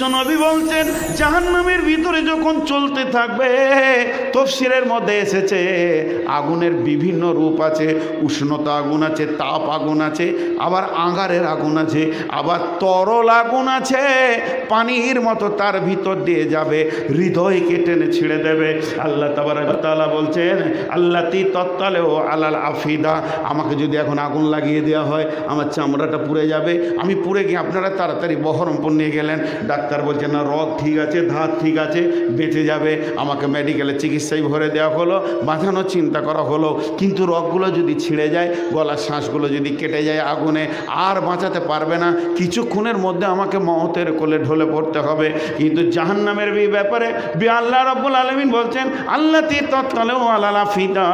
বিশ্বনবী বলছেন জাহান্নামের ভিতরে যখন চলতে থাকবে, তাফসীরের মধ্যে এসেছে আগুনের বিভিন্ন রূপ আছে, উষ্ণতা আগুন আছে, তাপ আগুন আছে, আবার আঙ্গারের আগুন আছে, আবার তরল আগুন আছে, পানির মতো তার ভিতর দিয়ে যাবে, হৃদয়কে টেনে ছিঁড়ে দেবে। আল্লাহ তাবারক ওয়া তাআলা বলছেন আল্লাতী তাত্তালিউ আলাল আফিদা, আমাকে যদি এখন আগুন লাগিয়ে দেওয়া হয় আমার চামড়াটা পুড়ে যাবে, আমি পুড়ে গিয়ে আপনারা তাড়াতাড়ি বহরমপুর নিয়ে গেলেন, ডাক্তার বলছেন না রগ ঠিক আছে, ধাত ঠিক আছে, বেঁচে যাবে, আমাকে মেডিকেলে চিকিৎসায় ভরে দেওয়া হলো, বাঁচানোর চিন্তা করা হলো, কিন্তু রগগুলো যদি ছিঁড়ে যায়, গলার শ্বাসগুলো যদি কেটে যায় আগুনে, আর বাঁচাতে পারবে না, কিছুক্ষণের মধ্যে আমাকে মওতের কোলে ঢলে পড়তে হবে। কিন্তু জাহান্নামের ব্যাপারে আল্লাহ রাব্বুল আলামিন বলছেন আল্লাতী তাত্তালিউ আলাল আফিদা,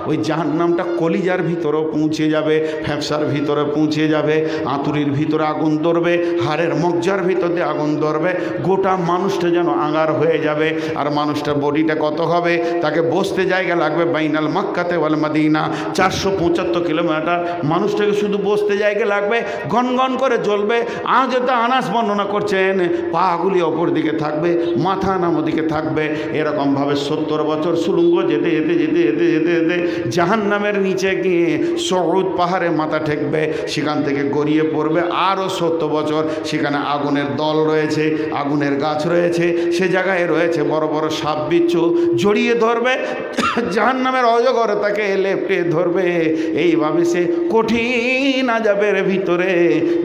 ওই জাহান্নামটা কলিজার ভিতরেও পৌঁছে যাবে, ফ্যাপসার ভিতরে পৌঁছে যাবে, আঁতুরির ভিতরে আগুন ধরবে, হাড়ের মজ্জার ভিতরে আগুন ধরবে, গোটা মানুষটা যেন আঙ্গার হয়ে যাবে। আর মানুষটার বডিটা কত হবে, তাকে বসতে জায়গা লাগবে বাইনাল মক্কাতে ওয়াল মদিনা, 475 কিলোমিটার, মানুষটাকে শুধু বসতে জায়গা লাগবে, গনগন করে জ্বলবে। আজ তো আনাস বর্ণনা করছেন পাগুলি অপর দিকে থাকবে, মাথা নামো দিকে থাকবে, এরকমভাবে 70 বছর সুলুঙ্গ যেতে যেতে যেতে যেতে যেতে যেতে জাহান্নামের নিচে গিয়ে সউদ পাহাড়ে মাথা ঠেকবে, সেখান থেকে গড়িয়ে পড়বে আরও 70 বছর। সেখানে আগুনের দল রয়েছে, আগুনের গাছ রয়েছে, সে জায়গায় রয়েছে বড় বড় সাপ বিচ্ছু, জড়িয়ে ধরবে, জাহান্নামের অজগর তাকে লেপটে ধরবে। এইভাবে সে কঠিন আযাবের ভিতরে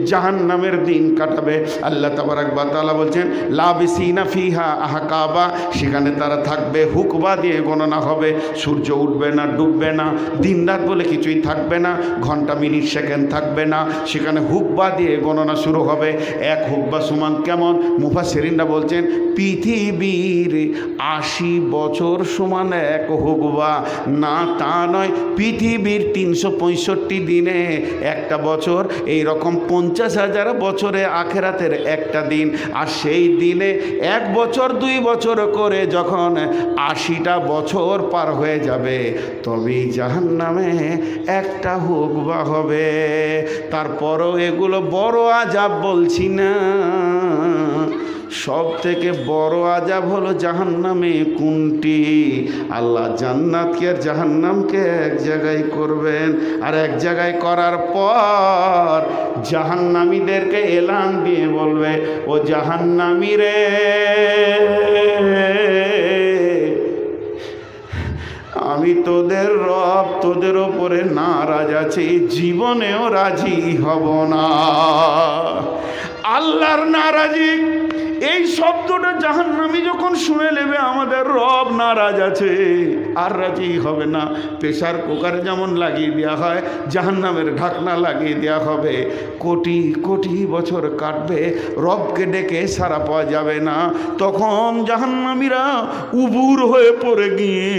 জাহান্নামের দিন কাটাবে। আল্লাহ তাবারক ওয়া তাআলা বলছেন লাবিসিনা ফিহা আহকাবা, সেখানে তারা থাকবে, হুকবা দিয়ে গণনা হবে, সূর্য উঠবে না, ডুববে না, দিন রাত বলে কিছুই থাকবে না, ঘন্টা মিনিট সেকেন্ড থাকবে না, সেখানে হুকবা দিয়ে গণনা শুরু হবে। এক হুকবা সমান কেমন? মুফাসসিরিনরা বলছেন পৃথিবীর 80 বছর সমান এক হুকবা। না তা নয়, পৃথিবীর 365 দিনে একটা বছর, এই রকম 50,000 বছরে আখেরাতের একটা দিন। আর সেই দিনে 1 বছর 2 বছর করে যখন 80টা বছর পার হয়ে যাবে, তবেই জাহান্নামে একটা হুকবা হবে। তারপরও এগুলো বড় আযাব বলছি না, সব থেকে বড় আযাব হলো জাহান্নামে কোনটি? আল্লাহ জান্নাতকে আর জাহান্নামকে এক জায়গায় করবেন, আর এক জায়গায় করার পর জাহান্নামীদেরকে এলান দিয়ে বলবে ও জাহান্নামী রে, আমি তোদের রব, তোদের ওপরে নারাজ আছি, জীবনেও রাজি হব না। আল্লাহর নারাজি, এই শব্দটা জাহান্নামী যখন শুনে নেবে আমাদের রব নারাজ আছে, আর রাজি হবে না। প্রেসার কুকারে যেমন লাগিয়ে দেওয়া হয়, জাহান্নামের ঢাকনা লাগিয়ে দেওয়া হবে, কোটি কোটি বছর কাটবে, রবকে ডেকে সারা পাওয়া যাবে না। তখন জাহান্নামীরা উবুর হয়ে পড়ে গিয়ে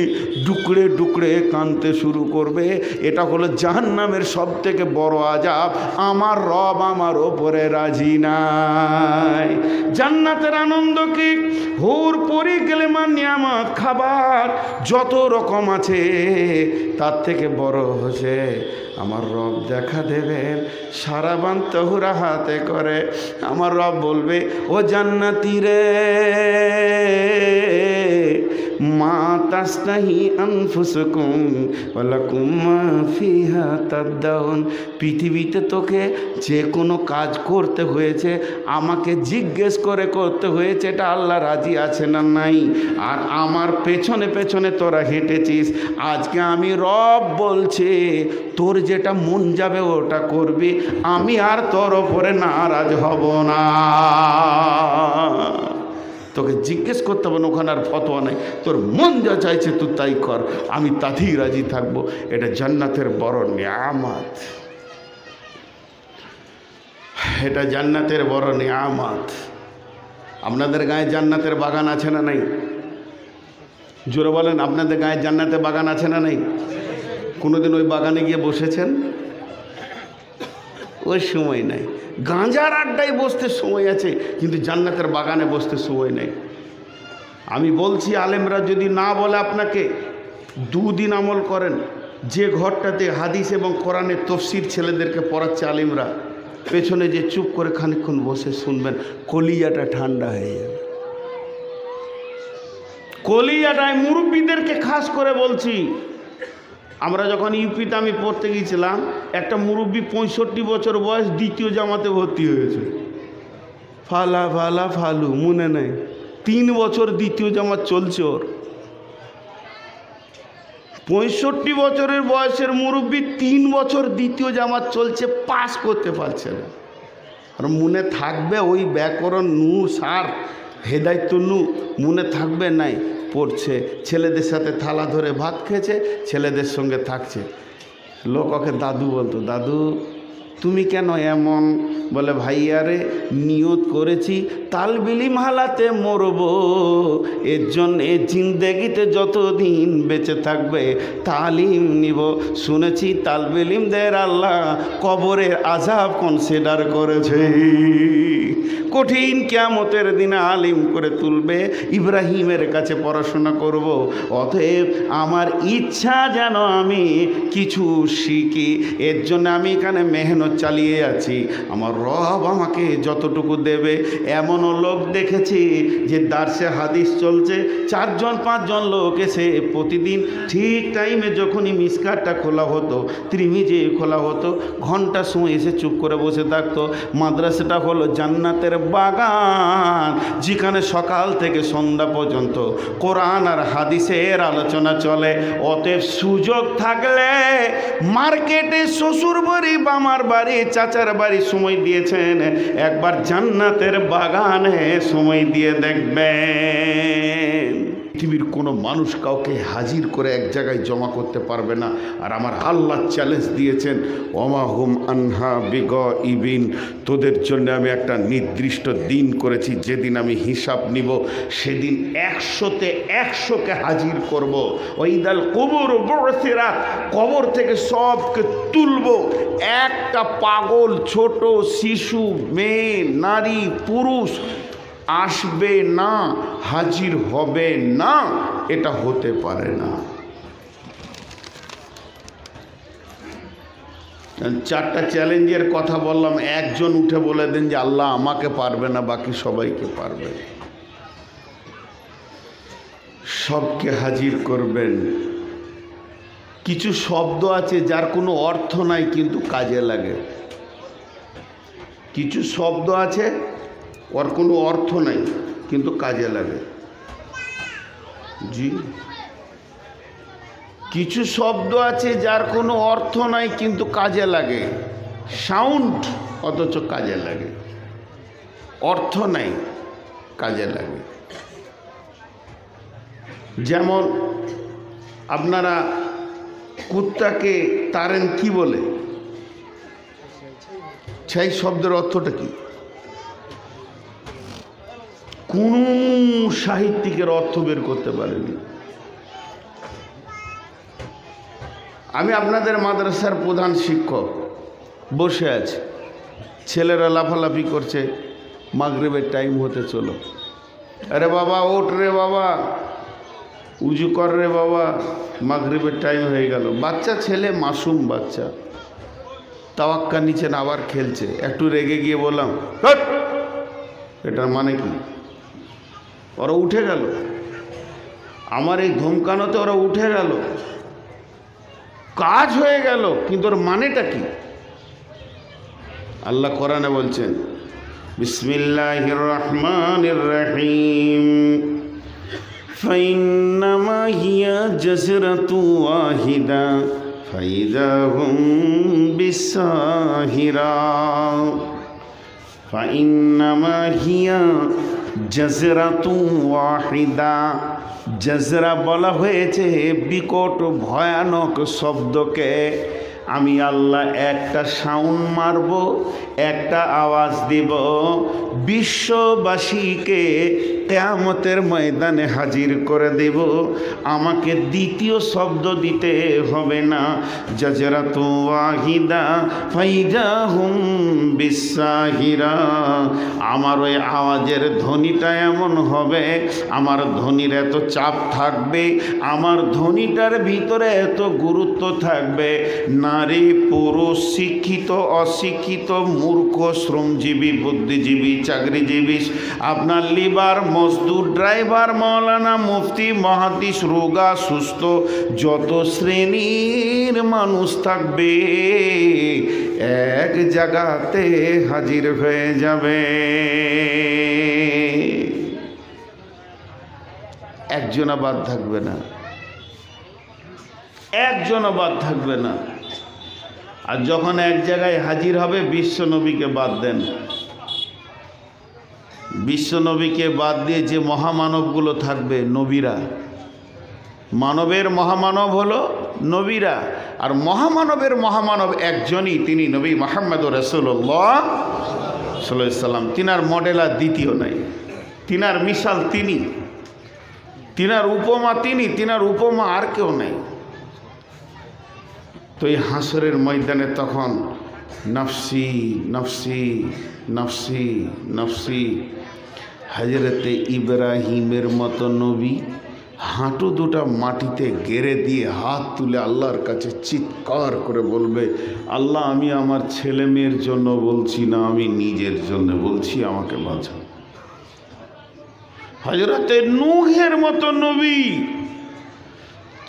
ডুকরে ডুকরে কাঁদতে শুরু করবে। এটা হলো জাহান্নামের সব থেকে বড় আযাব, আমার রব আমার ওপরে রাজি নাই। জান্নাতের আনন্দ কি? হুর পরি গেলেমা নিয়ামত, খাবার যত রকম আছে তার থেকে বড় হচ্ছে আমার রব দেখা দেবেন, সারাবান তহুরা হাতে করে। আমার রব বলবে ও জান্নাতি রে, মা তাস্তাহি আনফুসুকুম ওয়ালাকুম মা ফিহা তাদাউন, পৃথিবীতে তোকে যে কোনো কাজ করতে হয়েছে আমাকে জিজ্ঞেস করে করতে হয়েছে, এটা আল্লাহ রাজি আছে না নাই, আর আমার পেছনে পেছনে তোরা হেঁটেছিস। আজকে আমি রব বলছে তোর যেটা মন যাবে ওটা করবি, আমি আর তোর ওপরে নারাজ হব না। তোকে জিজ্ঞেস করতে হবে না, ওখানে আর ফতোয়া নেই, তোর মন যা চাইছে তুই তাই কর, আমি তাতেই রাজি থাকবো। এটা জান্নাতের বড় নিয়ামত, এটা জান্নাতের বড় নিয়ামত। আপনাদের গায়ে জান্নাতের বাগান আছে না নাই? জোরে বলেন, আপনাদের গায়ে জান্নাতের বাগান আছে না নাই? কোনোদিন ওই বাগানে গিয়ে বসেছেন? ওই সময় নাই। গাঁজার আড্ডায় বসতে সময় আছে, কিন্তু জান্নাতের বাগানে বসতে সময় নেই। আমি বলছি আলেমরা যদি না বলে আপনাকে, 2 দিন আমল করেন, যে ঘরটাতে হাদিস এবং কোরআনের তফসির ছেলেদেরকে পড়াচ্ছে আলেমরা, পেছনে যে চুপ করে খানিকক্ষণ বসে শুনবেন, কলিজাটা ঠান্ডা হয়ে যাবে। কলিজাটায় মুরব্বীদেরকে খাস করে বলছি, আমরা যখন ইউপিতে আমি পড়তে গিয়েছিলাম, একটা মুরব্বী 65 বছর বয়স দ্বিতীয় জামাতে ভর্তি হয়েছে। ফালা ফালা ফালু মনে নেই, 3 বছর দ্বিতীয় জামাত চলছে ওর। 65 বছরের বয়সের মুরব্বী 3 বছর দ্বিতীয় জামাত চলছে, পাস করতে পারছে না। আর মনে থাকবে ওই ব্যাকরণ নু সার হেদায়ত নু মনে থাকবে নাই, পড়ছে, ছেলেদের সাথে থালা ধরে ভাত খেয়েছে, ছেলেদের সঙ্গে থাকছে। লোক ওকে দাদু বলতো, দাদু তুমি কেন এমন? বলে ভাইয়ারে নিয়ত করেছি তালবিলিম হালাতে মরব, এর জন্যে জিন্দেগিতে যতদিন বেঁচে থাকবে তালিম নিব। শুনেছি তালবিলিমদের আল্লাহ কবরের আযাব কনসিডার করেছে, কঠিন কিয়ামতের দিনে আলিম করে তুলবে, ইব্রাহিমের কাছে পড়াশোনা করব। অতএব আমার ইচ্ছা যেন আমি কিছু শিখি, এর জন্য আমি এখানে মেহনত চালিয়ে আছি। আমার রব আমাকে যতটুকু দেবে। এমনও লোক দেখেছি যে দার্সে হাদিস চলছে, 4-5 জন লোক এসে প্রতিদিন ঠিক টাইমে যখনই মিসকাতটা খোলা হতো, ত্রিমিজি খোলা হতো, ঘন্টা সময় এসে চুপ করে বসে থাকতো। মাদ্রাসাটা হলো জান্নাতের বাগান, যেখানে সকাল থেকে সন্ধ্যা পর্যন্ত কোরআন আর হাদিসের আলোচনা চলে। অতএব সুযোগ থাকলে মার্কেটে শ্বশুর বাড়ি, বামার বাড়ি, চাচার বাড়ি সময় দিয়েছেন, একবার জান্নাতের বাগানে সময় দিয়ে দেখবেন। পৃথিবীর কোনো মানুষ কাউকে হাজির করে এক জায়গায় জমা করতে পারবে না। আর আমার আল্লাহ চ্যালেঞ্জ দিয়েছেন, ওমা হুম আনহা বিগাইবিন, তোদের জন্য আমি একটা নির্দিষ্ট দিন করেছি, যেদিন আমি হিসাব নিব, সেদিন 100-তে 100কে হাজির করব। ওইদাল কবর বসিরাত, কবর থেকে সবকে তুলব। একটা পাগল, ছোট, শিশু, মেয়ে, নারী, পুরুষ আসবে না, হাজির হবে না, এটা হতে পারে না। 4টা চ্যালেঞ্জের কথা বললাম, একজন উঠে বলে দেন যে আল্লাহ আমাকে পারবে না, বাকি সবাইকে পারবে। সবকে হাজির করবেন। কিছু শব্দ আছে যার কোনো অর্থ নাই কিন্তু কাজে লাগে। কিছু শব্দ আছে ওর কোনো অর্থ নাই কিন্তু কাজে লাগে। জি, কিছু শব্দ আছে যার কোনো অর্থ নাই কিন্তু কাজে লাগে। সাউন্ড অথচ কাজে লাগে, অর্থ নাই কাজে লাগে। যেমন আপনারা কুত্তাকে তাড়েন কি বলে? সেই শব্দের অর্থটা কি? কোন সাহিত্যিকের অর্থ বের করতে পারেনি। আমি আপনাদের মাদ্রাসার প্রধান শিক্ষক, বসে আছি, ছেলেরা লাফালাফি করছে, মাগরিবের টাইম হতে চলো। আরে বাবা ওঠ রে বাবা, উজু কর রে বাবা, মাগরিবের টাইম হয়ে গেল। বাচ্চা ছেলে, মাসুম বাচ্চা, তাওয়াক্কা নিচে আবার খেলছে। একটু রেগে গিয়ে বললাম, এটার মানে কি? ওরা উঠে গেল। আমার এই ধমকানোতে ওরা উঠে গেল, কাজ হয়ে গেল, কিন্তু ওর মানেটা কি? আল্লাহ কোরআনে বলছেন, বিসমিল্লাহির রহমানির রহিম, ফাইন্নামা হিয়া জাজরাতু ওয়াহিদা ফাইযা হুম বিসাহিরা। ফাইন্নামা হিয়া জাজরাতু ওয়াহিদা। জাজরা বলা হয়েছে বিকট ভয়ানক শব্দকে। আমি আল্লাহ একটা সাউন্ড মারব, একটা আওয়াজ দিব, বিশ্ববাসীকে কিয়ামতের ময়দানে হাজির করে দেব। আমাকে দ্বিতীয় শব্দ দিতে হবে না। জাজরাতু ওয়াহিদা ফাইযা হুম বিসাহিরা। আমার ওই আওয়াজের ধ্বনিটা এমন হবে, আমার ধ্বনির এত চাপ থাকবে, আমার ধ্বনিটার ভিতরে এত গুরুত্ব থাকবে, না নারী পুরুষ, শিক্ষিত অশিক্ষিত, মূর্খ, শ্রমজীবী, বুদ্ধিজীবী, চাকরিজীবী, আপনার লিবার, মজদুর, ড্রাইভার, মৌলানা, মুফতি, মুহাদ্দিস, রোগা, সুস্থ, যত শ্রেণীর মানুষ থাকবে এক জায়গাতে হাজির হয়ে যাবে। একজনও বাদ থাকবে না, একজনও বাদ থাকবে না। আর যখন এক জায়গায় হাজির হবে, বিশ্ব নবীকে বাদ দেন। বিশ্ব নবীকে বাদ দিয়ে যে মহামানবগুলো থাকবে, নবীরা। মানবের মহামানব হলো নবীরা, আর মহামানবের মহামানব একজনই, তিনি নবী মুহাম্মদ রাসূলুল্লাহ সাল্লাল্লাহু আলাইহি সাল্লাম। তিনার মডেল আর দ্বিতীয় নাই, তিনার মিসাল তিনি, তিনার উপমা তিনি, তিনার উপমা আর কেউ নাই। তো এই হাসরের ময়দানে তখন নফসি নফসি নফসি নফসি। হযরতে ইব্রাহিমের মতো নবী হাঁটু দুটা মাটিতে গেড়ে দিয়ে হাত তুলে আল্লাহর কাছে চিৎকার করে বলবে, আল্লাহ আমি আমার ছেলে মেয়ের জন্য বলছি না, আমি নিজের জন্য বলছি, আমাকে বাঁচাও। হযরতে নূহের মতো নবী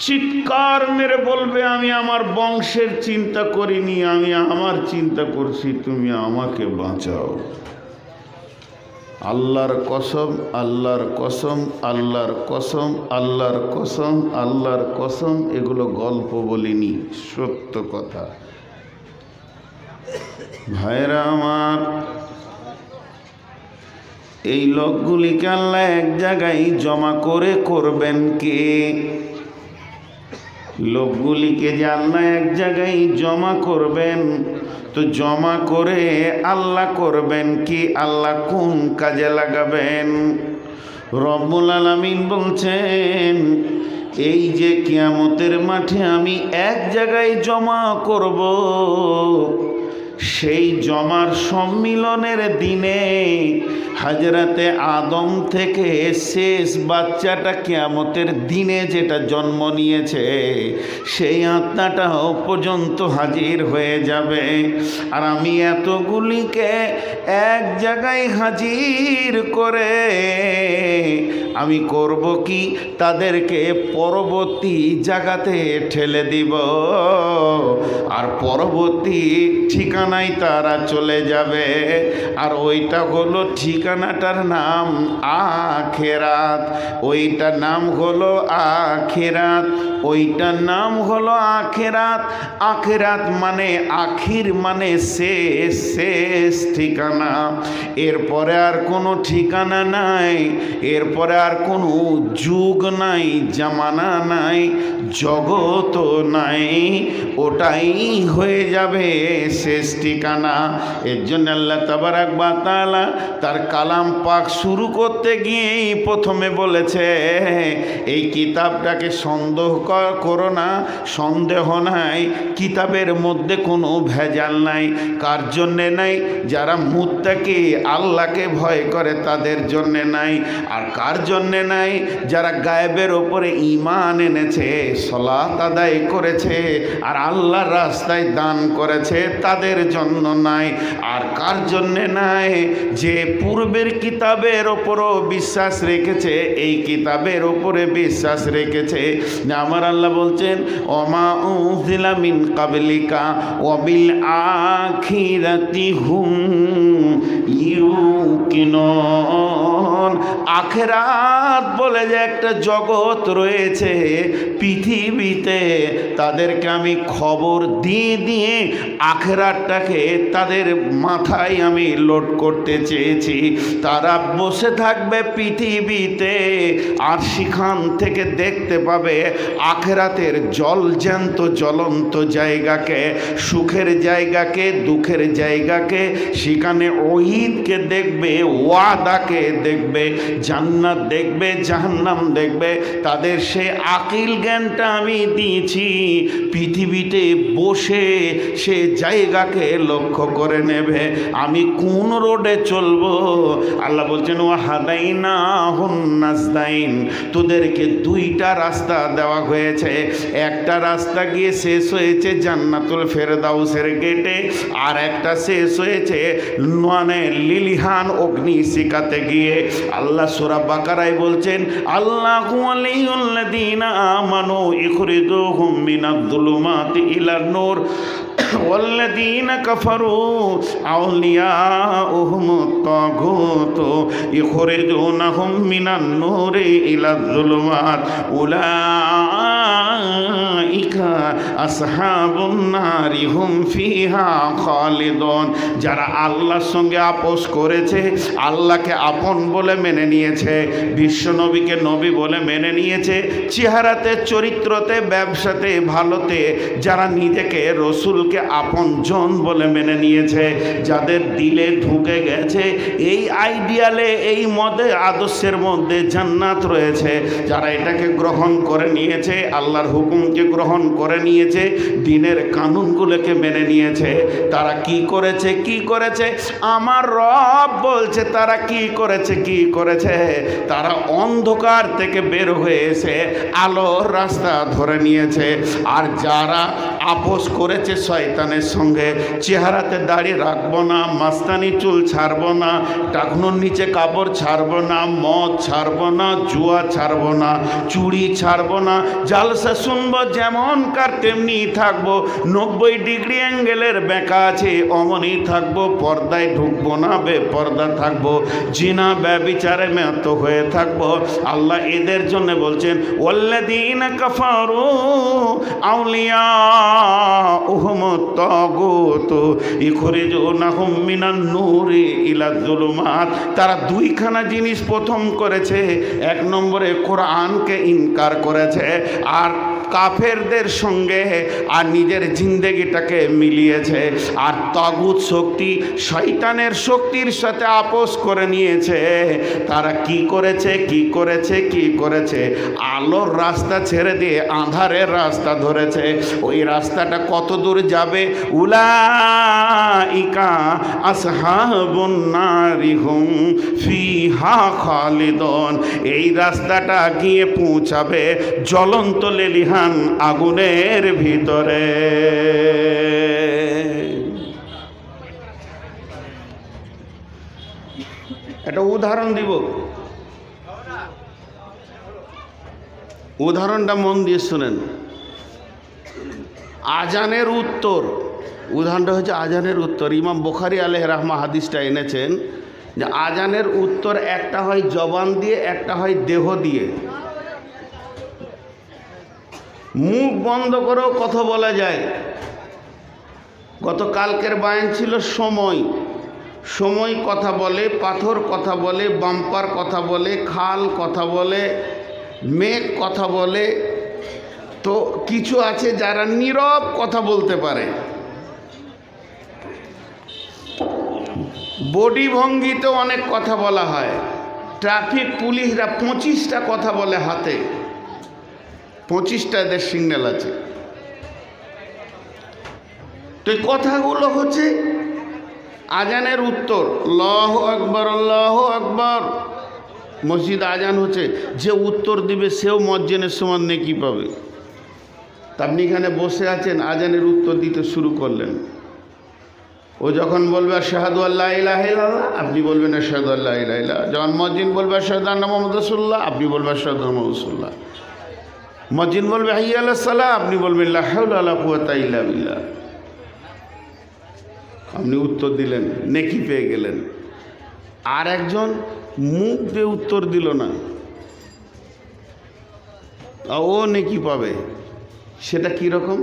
চিৎকার মেরে বলবে, আমি আমার বংশের চিন্তা করিনি, আমি আমার চিন্তা করছি, তুমি আমাকে বাঁচাও। আল্লাহর কসম, আল্লাহর কসম, আল্লাহর কসম, আল্লাহর কসম, আল্লাহর কসম, এগুলো গল্প বলিনি, সত্য কথা। ভাইরা আমার, এই লোকগুলিকে আল্লাহ এক জায়গায় জমা করে করবেন কে? লোকগুলিকে যে আল্লাহ এক জায়গায় জমা করবেন, তো জমা করে আল্লাহ করবেন কি? আল্লাহ কোন কাজে লাগাবেন? রব্বুল আলামিন বলছেন, এই যে কিয়ামতের মাঠে আমি এক জায়গায় জমা করব, সেই জমার সম্মিলনের দিনে হযরতে আদম থেকে শেষ বাচ্চাটা কিয়ামতের দিনে যেটা জন্ম নিয়েছে, সেই আত্মাটাও পর্যন্ত হাজির হয়ে যাবে। আর আমি এতগুলিকে এক জায়গায় হাজির করে আমি করব কি? তাদেরকে পরবর্তী জায়গাতে ঠেলে দিব, আর পরবর্তী ঠিকানায় তারা চলে যাবে। আর ওইটা হলো, ঠিকানাটার নাম আখিরাত। ওইটার নাম হলো আখিরাত, ওইটার নাম হলো আখিরাত। আখিরাত মানে আখির, মানে শেষ, শেষ ঠিকানা। এরপরে আর কোনো ঠিকানা নাই, এরপরে আর কোনো যুগ নাই, জামানা নাই, জগৎ নাই, ওটাই হয়ে যাবে শেষ ঠিকানা। এর জন্য আল্লাহ তাবারাক ওয়া তাআলা তার কালাম পাক শুরু করতে গিয়েই প্রথমে বলেছে, এই কিতাবটাকে সন্দেহ করো না, সন্দেহ নাই, কিতাবের মধ্যে কোনো ভেজাল নাই। কার জন্যে নাই? যারা মুত্তাকি, আল্লাহকে ভয় করে তাদের জন্যে নাই। আর কার জন্যে নাই? যারা গায়েবের ওপরে ঈমান এনেছে, সালাত আদায় করেছে, আর আল্লাহর রাস্তায় দান করেছে, তাদের জন্য নাই। আর কার জন্যে নাই? যে পূর্বের কিতাবের ওপরও বিশ্বাস রেখেছে, এই কিতাবের ওপরে বিশ্বাস রেখেছে। আমার আল্লাহ বলছেন, ওমা উনজিলা মিন কাবলিকা ওয়া বিল আখিরাতি হুম ইউকিনুন। আখিরাত বলে যে একটা জগৎ রয়েছে পৃথিবীতে, তাদেরকে আমি খবর দিয়ে দিয়ে আখিরাতটাকে তাদের মাথায় আমি লোড করতে চেয়েছি। তারা বসে থাকবে পৃথিবীতে, আর সেখান থেকে দেখতে পাবে আখিরাতের জ্যান্ত জ্বলন্ত জায়গাকে, সুখের জায়গাকে, দুঃখের জায়গাকে। সেখানে ওয়াইদকে দেখবে, ওয়াদাকে দেখবে, দেখবে, জান্নাত দেখবে, জাহান্নাম দেখবে, তাদের সে আকিল জ্ঞানটা আমি দিয়েছি। পৃথিবীতে বসে সে জায়গাকে লক্ষ্য করে নেবে আমি কোন রোডে চলবো। আল্লাহ বলছেন ওয়া হাদাইনা হুন্নাসদাইন, তোদেরকে দুইটা রাস্তা দেওয়া হয়েছে। একটা রাস্তা গিয়ে শেষ হয়েছে জান্নাতুল ফেরদাউসের গেটে, আর একটা শেষ হয়েছে মানে লিলিহান অগ্নিশিখাতে গিয়ে। আল্লাহ সূরা বাকারায় বলছেন আল্লাহু ওয়ালিয়ুল্লাযীনা আমানু ইখরিজুহুম মিনাজ-যুলুমাতি ইলান নূর ওয়াল্লাযীনা কাফারু আউলিয়াউহুমুত তাগুত ইখরিজুনাহুম মিনান নূরি ইলাজ-যুলুমাত উলাইকা আসহাবুন নারি হুম ফিহা খালিদুন। যারা আল্লাহর সঙ্গে আপোষ করেছে, আল্লাহকে আপন বলে মেনে নিয়েছে, বিশ্বনবীকে নবী বলে মেনে নিয়েছে, চেহারাতে, চরিত্রতে, ব্যবসাতে, ভালোতে যারা নিজেকে রসুলকে আপন জন বলে মেনে নিয়েছে, যাদের দিলে ঢুকে গেছে এই আইডিয়ালে, এই মধ্যে আদর্শের মধ্যে জান্নাত রয়েছে, যারা এটাকে গ্রহণ করে নিয়েছে, আল্লাহর হুকুমকে গ্রহণ করে নিয়েছে, দিনের কানুনগুলোকে মেনে নিয়েছে, তারা কি করেছে? কি করেছে? আমার রব বলছে তারা কি করেছে? কি করেছে? তারা অন্ধকার থেকে বের হয়ে এসে আলোর রাস্তা ধরে নিয়েছে। আর যারা আপোষ করেছে শয়তানের সঙ্গে, চেহারাতে দাড়ি রাখবো না, মাস্তানি চুল ছাড়বো না, টাকনুর নিচে কাপড় ছাড়বো না, মদ ছাড়বো না, জুয়া ছাড়বো না, চুড়ি ছাড়বো না, জালসা শুনবো যেমন কার তেমনি থাকবো, 90 ডিগ্রি অ্যাঙ্গেলের বেঁকা আছে অমনি থাকবো, পর্দায় ঢুকবো না, বেপর্দা থাকবো, জিনা ব্যভিচারে মেত হয়ে থাকবো। আল্লাহ এদের জন্য বলছেন ওয়াল্লাযীনা কাফারু আউলিয়াউহুমুত তাগুত ইখরিজুনাহুম মিনান নূরি ইলাজ-যুলুমাত। তারা দুইখানা জিনিস প্রথম করেছে। এক নম্বরে কোরআনকে ইনকার করেছে, আর কাফেরদের সঙ্গে আর নিজের জিন্দেগিটাকে মিলিয়েছে, আর তাগুত শক্তি, শয়তানের শক্তির সাথে আপোষ করে নিয়েছে। তারা কি করেছে? কি করেছে? কি করেছে? আলোর রাস্তা ছেড়ে দিয়ে আঁধারের রাস্তা ধরেছে। ওই রাস্তাটা কত দূর যাবে? উলাইকা আসহাবুন নারি হুম ফিহা খালিদুন। এই রাস্তাটা গিয়ে পৌঁছাবে জ্বলন্ত লেলিহান আগুনের ভিতরে। একটা উদাহরণ দিব, উদাহরণটা মন দিয়ে শুনেন। আজানের উত্তর, উদাহরণটা হচ্ছে আজানের উত্তর। ইমাম বুখারী আলাইহির রাহমা হাদিসটা এনেছেন যে আজানের উত্তর একটা হয় জবান দিয়ে, একটা হয় দেহ দিয়ে। মুখ বন্ধ করেও কথা বলা যায়। গতকালকের বায়ান ছিল সময়। সময় কথা বলে, পাথর কথা বলে, বাম্পার কথা বলে, খাল কথা বলে, মেঘ কথা বলে। তো কিছু আছে যারা নীরব কথা বলতে পারে। বডি ভঙ্গিতে অনেক কথা বলা হয়। ট্রাফিক পুলিশরা 25টা কথা বলে হাতে, 25টা এদের সিগন্যাল আছে। তো এই কথাগুলো হচ্ছে আজানের উত্তর। আল্লাহু আকবার, আল্লাহু আকবার। মসজিদ আজান হচ্ছে, যে উত্তর দিবে সেও মজ্জিনের সমান নেকি পাবে। তা আপনি এখানে বসে আছেন, আজানের উত্তর দিতে শুরু করলেন। ও যখন বলবে আশহাদু আল্লা ইলাহা ইল্লাল্লাহ, আপনি বলবেন আশহাদু আল্লা ইলাহা ইল্লাল্লাহ। যখন মজ্জিন বলবে আশহাদু আন্না মুহাম্মাদুর রাসূলুল্লাহ, আপনি বলবেন আশহাদু আন্না মুহাম্মাদুর রাসূলুল্লাহ। মজ্জিন বলবে হাইয়া আলাস সালাহ, আপনি বলবেন লা হাওলা ওয়ালা কুওয়াতা ইল্লা বিল্লাহ। আপনি উত্তর দিলেন, নেকি পেয়ে গেলেন। আর একজন মুখ দিয়ে উত্তর দিল না, ও নেকি পাবে। সেটা কীরকম?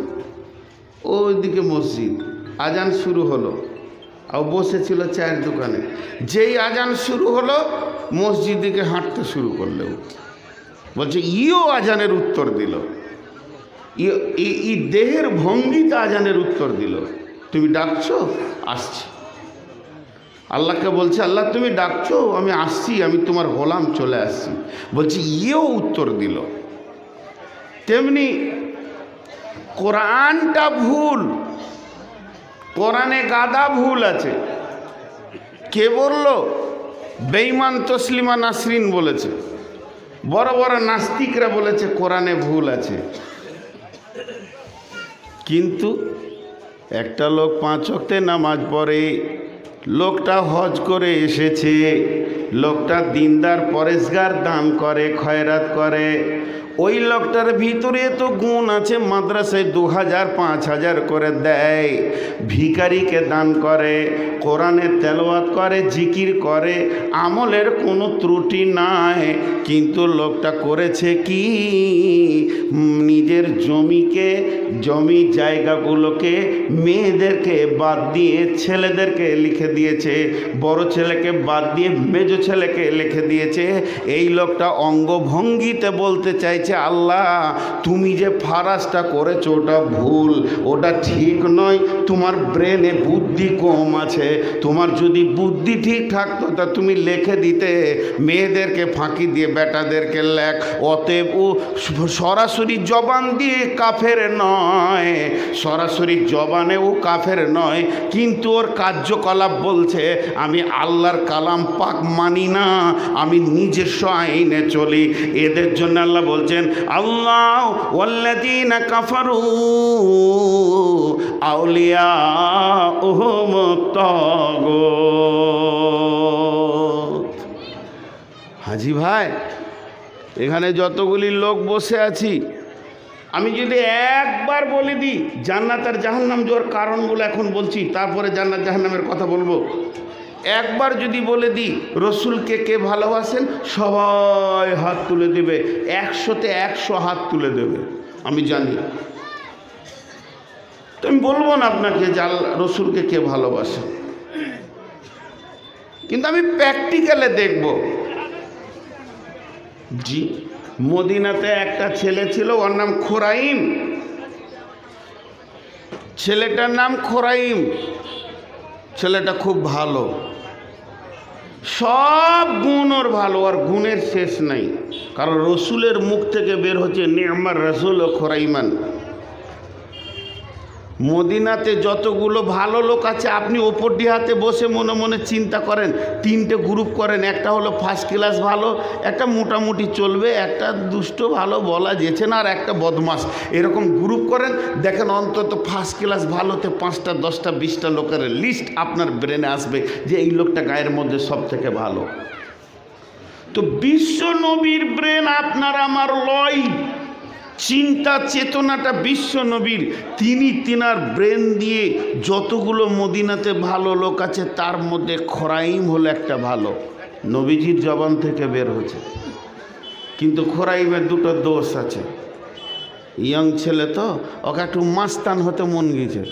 ওইদিকে মসজিদ, আজান শুরু হলো, আর বসেছিল চায়ের দোকানে। যেই আজান শুরু হলো মসজিদ দিকে হাঁটতে শুরু করলেও বলছে ইও আজানের উত্তর দিল। ই দেহের ভঙ্গিতে আজানের উত্তর দিল। তুমি ডাকছো, আসছি। আল্লাহকে বলছে, আল্লাহ তুমি ডাকছো, আমি আসছি, আমি তোমার গোলাম চলে আসছি। বলছি ইয়েও উত্তর দিল। তেমনি কোরআনটা ভুল, কোরআনে গাদা ভুল আছে। কে বলল? বেঈমান তসলিমা নাসরিন বলেছে। বড় বড় নাস্তিকরা বলেছে কোরআনে ভুল আছে। কিন্তু একটা লোক 5 ওয়াক্তে নামাজ পড়ে, লোকটা হজ করে এসেছে, লোকটা দিনদার পরেশগার, দান করে, খয়রাত করে, ওই লোকটার ভিতরে তো গুণ আছে, মাদ্রাসায় 2000 5000 করে দেয়, ভিখারিকে দান করে, কোরআনের তেলাওয়াত করে, জিকির করে, আমলের কোনো ত্রুটি নাই। কিন্তু লোকটা করেছে কি? নিজের জমি জায়গাগুলোকে মেয়েদেরকে বাদ দিয়ে ছেলেদেরকে লিখে দিয়েছে, বড় ছেলেকে বাদ দিয়ে মেজো ছেলেকে লিখে দিয়েছে। এই লোকটা অঙ্গভঙ্গিতে বলতে চাইছে, আল্লাহ তুমি যে ফারাজটা করেছো ওটা ভুল, ওটা ঠিক নয়, তোমার ব্রেনে বুদ্ধি কম আছে, তোমার যদি বুদ্ধি ঠিক থাকতো তা তুমি লিখে দিতে, মেয়েদেরকে ফাঁকি দিয়ে বেটাদেরকে লেখ। অতএব ও সরাসরি জবান দিয়ে কাফের নয়, সরাসরি জবানে ও কাফের নয়, কিন্তু ওর কার্যকলাপ বলছে আমি আল্লাহর কালাম পাক মানি না, আমি নিজস্ব আইনে চলি। এদের জন্য আল্লাহ বলছেন, আল্লাহ ওয়াল্লাযীনা কাফারু আউলিয়াউহুম তাগুত। হাজি ভাই, এখানে যতগুলি লোক বসে আছি, আমি যদি একবার বলে দিই জান্নাত আর জাহান্নাম যাওয়ার কারণগুলো এখন বলছি, তারপরে জান্নাত জাহান্নামের কথা বলবো। একবার যদি বলে দিই রসুলকে কে ভালোবাসেন, সবাই হাত তুলে দেবে, 100তে 100 হাত তুলে দেবে, আমি জানি। তো আমি বলবো না আপনাকে যে রসুলকে কে ভালোবাসে, কিন্তু আমি প্র্যাকটিক্যালে দেখব। জি, মদিনাতে একটা ছেলে ছিল, ওর নাম খোরাইম, ছেলেটার নাম খোরাইম। ছেলেটা খুব ভালো, সব গুণ ওর ভালো, আর গুণের শেষ নাই, কারণ রসুলের মুখ থেকে বের হচ্ছে নি'মার রাসূল ও খোরাইমান। মদিনাতে যতগুলো ভালো লোক আছে, আপনি ওপর হাতে বসে মনে মনে চিন্তা করেন, 3টে গ্রুপ করেন, একটা হলো ফার্স্ট ক্লাস ভালো, একটা মোটামুটি চলবে, একটা দুষ্ট ভালো বলা যেছে না, আর একটা বদমাস, এরকম গ্রুপ করেন, দেখেন অন্তত ফার্স্ট ক্লাস ভালোতে 5টা 10টা 20টা লোকের লিস্ট আপনার ব্রেনে আসবে যে এই লোকটা গায়ের মধ্যে সব থেকে ভালো। তো বিশ্ব নবীর ব্রেন আপনার আমার লয়, চিন্তা চেতনাটা বিশ্ব নবীর। তিনার ব্রেন দিয়ে যতগুলো মদিনাতে ভালো লোক আছে তার মধ্যে খোরাইম হলো একটা ভালো, নবীজির জবান থেকে বের হচ্ছে। কিন্তু খোরাইমের 2টো দোষ আছে। ইয়ং ছেলে তো, ওকে একটু মাস্তান হতে মন গেছে,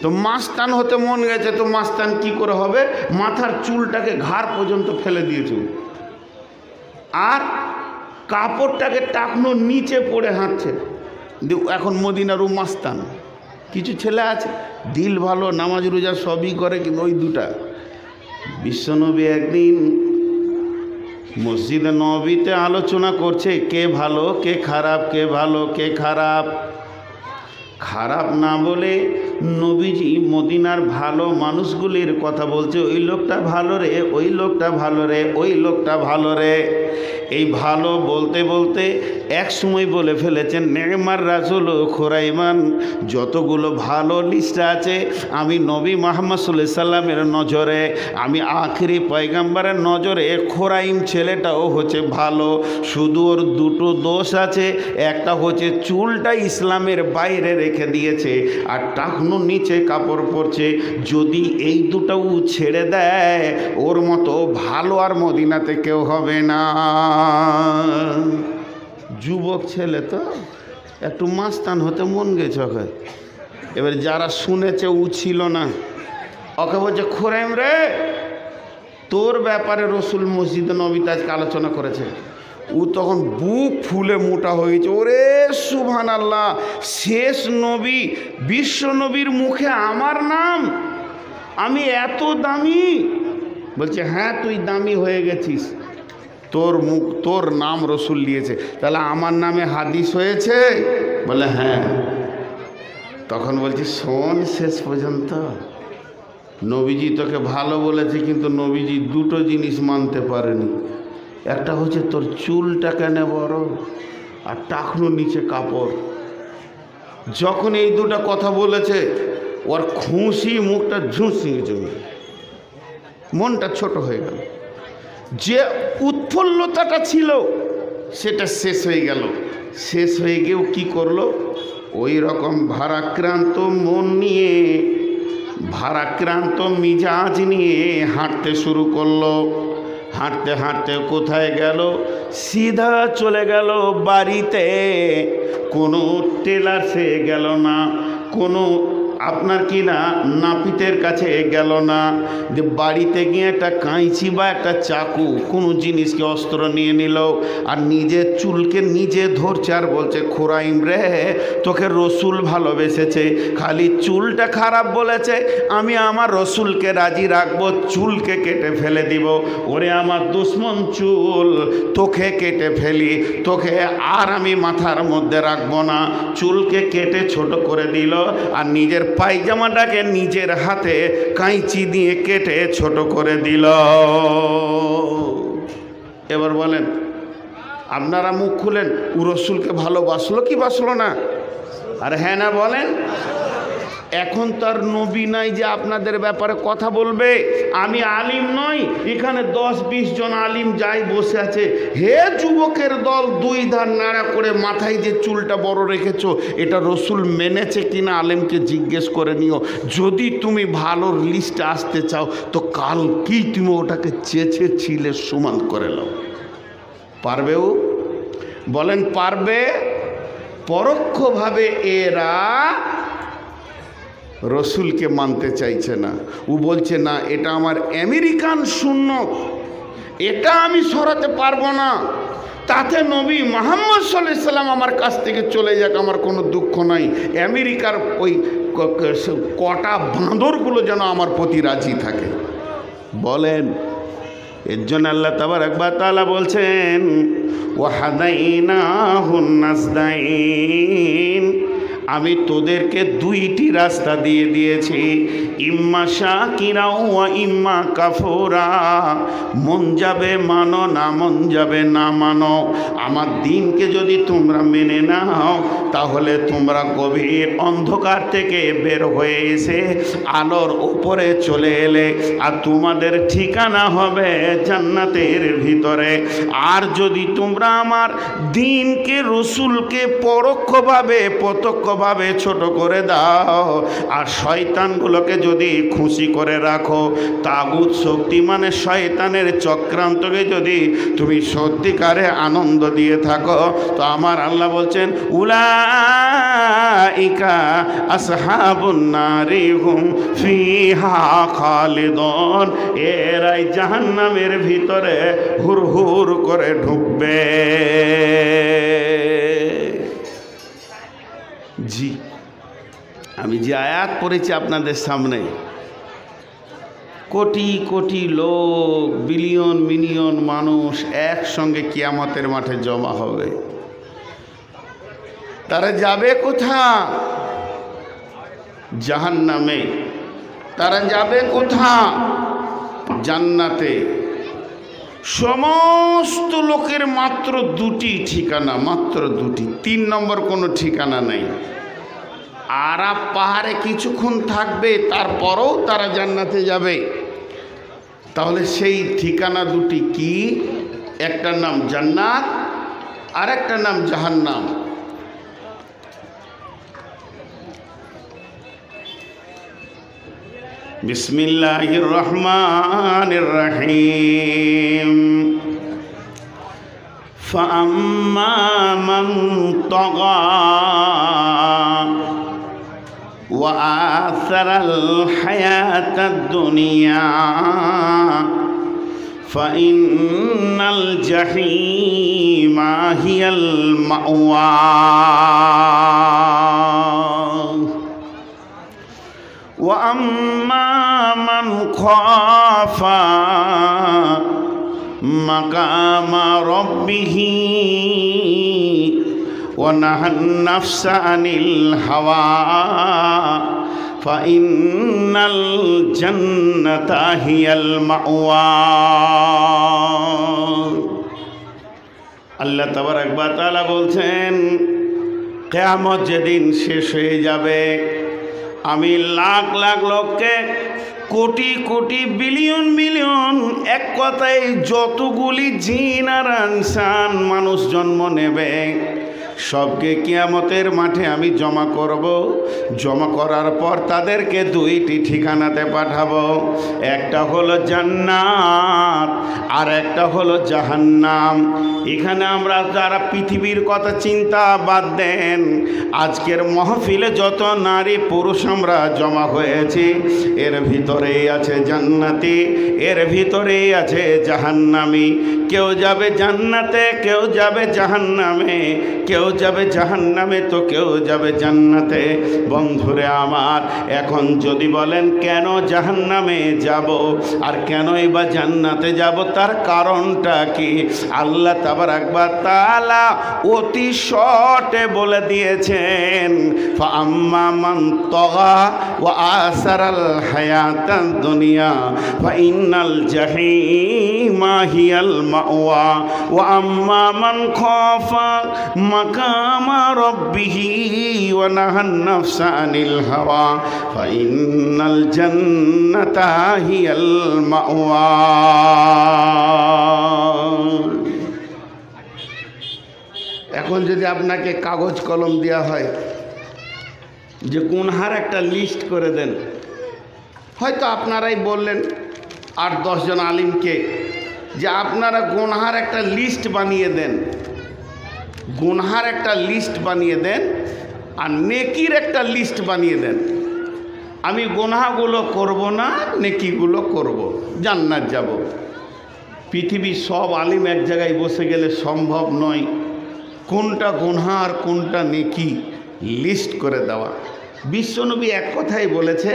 তো মাস্তান হতে মন গেছে, তো মাস্তান কি করে হবে, মাথার চুলটাকে ঘাড় পর্যন্ত ফেলে দিয়েছে, আর কাপড়টাকে টাকনোর নিচে পড়ে হাঁটছে। এখন মদিনারও মাস্তান। কিছু ছেলে আছে দিল ভালো, নামাজ রোজা সবই করে, কিন্তু ওই 2টা। বিশ্বনবী একদিন মসজিদে নববীতে আলোচনা করছে কে ভালো কে খারাপ, কে ভালো কে খারাপ। খারাপ না বলে নবীজি মদিনার ভালো মানুষগুলির কথা বলছে, ওই লোকটা ভালো রে, ওই লোকটা ভালো রে, ওই লোকটা ভালো রে। এই ভালো বলতে বলতে এক সময় বলে ফেলেছেন নি'মার রাসূল খোরাইমান। যতগুলো ভালো লিস্ট আছে, আমি নবী মুহাম্মদ সাল্লাল্লাহু আলাইহি সাল্লামের নজরে, আমি আখিরি পয়গম্বরের নজরে খোরাইম ছেলেটাও হচ্ছে ভালো, শুধু ওর 2টো দোষ আছে। একটা হচ্ছে চুলটা ইসলামের বাইরে রেখে দিয়েছে, আর টাকনুর নিচে কাপড় পরছে। যদি এই 2টাও ছেড়ে দেয়, ওর মতো ভালো আর মদিনাতে কেউ হবে না। যুবক ছেলে তো একটু মাস্তান হতে মন গেছে ওকে। এবার যারা শুনেছে ও ছিল না, ওকে বলছে খোরাইম রে, তোর ব্যাপারে রসুল মসজিদে নবীতে আজকে আলোচনা করেছে। ও তখন বুক ফুলে মোটা হয়েছে, ওরে সুবহানাল্লাহ, শেষ নবী বিশ্ব নবীর মুখে আমার নাম, আমি এত দামি। বলছে হ্যাঁ তুই দামি হয়ে গেছিস, তোর নাম রসুল নিয়েছে, তাহলে আমার নামে হাদিস হয়েছে? বলে হ্যাঁ। তখন বলছি শোন শেষ পর্যন্ত, নবীজি তোকে ভালো বলেছে, কিন্তু নবীজি দুটো জিনিস মানতে পারেনি। একটা হচ্ছে তোর চুলটা কেন বড়, আর টাকনুর নিচে কাপড়। যখন এই দুটো কথা বলেছে, ওর খুশি মুখটা ঝুঁসিয়ে জমি, মনটা ছোট হয়ে গেল। যে উৎফুল্লতাটা ছিল সেটা শেষ হয়ে গেল। শেষ হয়ে গিয়েও কি করলো, ওই রকম ভারাক্রান্ত মন নিয়ে, ভারাক্রান্ত মিজাজ নিয়ে হাঁটতে শুরু করলো। হাঁটতে হাঁটতে কোথায় গেল, সিধা চলে গেল বাড়িতে। কোনো টেলার্সে গেল না, কোনো আপনার কি না নাপিতের কাছে গেল না, যে বাড়িতে গিয়ে একটা কাঁচি বা একটা চাকু কোনো জিনিসকে অস্ত্র নিয়ে নিল, আর নিজের চুলকে নিজে ধরছে আর বলছে খুরাইম রে তোকে রসুল ভালোবেসেছে, খালি চুলটা খারাপ বলেছে, আমি আমার রসুলকে রাজি রাখবো, চুলকে কেটে ফেলে দিব। ওরে আমার দুশ্মন চুল, তোকে কেটে ফেলি, তোকে আর আমি মাথার মধ্যে রাখবো না। চুলকে কেটে ছোট করে দিল, আর নিজের পায়জামাটাকে নিজের হাতে কাঁচি দিয়ে কেটে ছোট করে দিল। এবার বলেন আপনারা মুখ খুলেন, ও রসুলকে ভালোবাসলো কি বাসলো না? আর হ্যাঁ না বলেন। এখন তার নবী নাই যে আপনাদের ব্যাপারে কথা বলবে। আমি আলিম নই, এখানে 10-20 জন আলিম যাই বসে আছে। হে যুবকের দল, দুই ধার নাড়া করে মাথায় যে চুলটা বড় রেখেছো, এটা রসুল মেনেছে কিনা আলেমকে জিজ্ঞেস করে নিও। যদি তুমি ভালো লিস্টে আসতে চাও তো কালকেই তুমি ওটাকে চেঁচে ছিলে সমান করে নাও। পারবে ও? বলেন পারবে? পরোক্ষভাবে এরা রসুলকে মানতে চাইছে না। ও বলছে না এটা আমার আমেরিকান সুন্নত, এটা আমি সরাতে পারবো না, তাতে নবী মুহাম্মদ সাল্লাল্লাহু আলাইহি সাল্লাম আমার কাছ থেকে চলে যাক, আমার কোনো দুঃখ নাই। আমেরিকার ওই কটা বাঁদরগুলো যেন আমার প্রতি রাজি থাকে। বলেন এর জন্য আল্লাহ তাবারাক ওয়া তাআলা বলছেন ওয়াহাদাইনাহুন নাসদাইন, আমি তোদেরকে দুইটি রাস্তা দিয়ে দিয়েছি, ইম্মা শাকিরা ওয়া ইম্মা কাফুরা। মন যাবে মানো, না মন যাবে না মানো। আমার দিনকে যদি তোমরা মেনে নাও তাহলে তোমরা গভীর অন্ধকার থেকে বের হয়ে এসে আলোর উপরে চলে এলে, আর তোমাদের ঠিকানা হবে জান্নাতের ভিতরে। আর যদি তোমরা আমার দিনকে রসুলকে পরোক্ষভাবে প্রত্যক্ষভাবে ছোট করে দাও, আর শয়তানগুলোকে যদি খুশি করে রাখো, তাগুত শক্তি মানে শয়তানের চক্রান্তকে যদি তুমি সত্যিকারে আনন্দ দিয়ে থাকো, তো আমার আল্লাহ বলছেন উলাইকা আসহাবুন নারি হুম ফিহা খালিদুন, এরাই জাহান্নামের ভিতরে হুর হুর করে ঢুকবে। জি, আমি যে আয়াত পড়েছি আপনাদের সামনে, কোটি কোটি লোক, বিলিয়ন মিলিয়ন মানুষ একসঙ্গে কিয়ামতের মাঠে জমা হবে। তারা যাবে কোথা? জাহান্নামে। তারা যাবে কোথা? জান্নাতে। সমস্ত লোকের মাত্র দুটি ঠিকানা, মাত্র দুটি, 3 নম্বর কোনো ঠিকানা নেই। আরাফ পাহাড়ে কিছুক্ষণ থাকবে, তারপরেও তারা জান্নাতে যাবে। তাহলে সেই ঠিকানা দুটি কি? একটার নাম জান্নাত, আর একটার নাম জাহান্নাম। বিসমিল্লাহির রহমানির রহিম। ফাআম্মা মান তাগা ওয়া আসারাল হায়াতাদ দুনিয়া ফাইন্নাল জাহিমা হিয়াল মাওয়া। وأما من মান খাফা মাকামা রাব্বিহি ওয়া নাহান নাফসা আনিল হাওয়া ফাইন্নাল জান্নাতা হিয়াল মাওয়া। আল্লাহ তাবারক ওয়া তাআলা বলছেন, কিয়ামত যেদিন শেষ হয়ে যাবে, আমি লাখ লাখ লোককে, কোটি কোটি বিলিয়ন বিলিয়ন, এক কথায় যতগুলি জিন আর ইনসান মানুষ জন্ম নেবে, সবকে কিয়ামতের মাঠে আমি জমা করব। জমা করার পর তাদেরকে দুইটি ঠিকানাতে পাঠাবো। একটা হলো জান্নাত আর একটা হলো জাহান্নাম। এখানে আমরা যারা পৃথিবীর কথা চিন্তা বাদ দেন, আজকের মাহফিলে যত নারী পুরুষ আমরা জমা হয়েছি, এর ভিতরেই আছে জান্নাতি, এর ভিতরেই আছে জাহান্নামী। কেউ যাবে জান্নাতে, কেউ যাবে জাহান্নামে, কেউ যাবে জাহান্নামে তো কেউ যাবে জান্নাতে। বন্ধুরে আমার, এখন যদি বলেন কেন জাহান্নামে যাব আর কেনই বা জান্নাতে যাব, তার কারণটা কি? আল্লাহ তাবারক ওয়া তাআলা অতি শর্টে বলে দিয়েছেন, ফাআম্মা মান তাগা ওয়া আসারাল হায়াতাদ দুনিয়া ফাইন্নাল জাহিমা হিয়াল মাওয়া ওয়া আম্মা মান খাফা মাকামা রাব্বিহি ওয়া নাহান নাফসা আনিল হাওয়া ফাইন্নাল জান্নাতা হিয়াল মাওয়া। এখন যদি আপনাকে কাগজ কলম দেওয়া হয় যে গুনহার একটা লিস্ট করে দেন, হয়তো আপনারাই বললেন 8-10 জন আলিমকে যে আপনারা গুনহার একটা লিস্ট বানিয়ে দেন, গুনহার একটা লিস্ট বানিয়ে দেন আর নেকির একটা লিস্ট বানিয়ে দেন। আমি গুনহাগুলো করব না, নেকিগুলো করব, জান্নাত যাব। পৃথিবীর সব আলিম এক জায়গায় বসে গেলে সম্ভব নয় কোনটা গুনহা আর কোনটা নেকি লিস্ট করে দেওয়া। বিশ্বনবী এক কথাই বলেছে,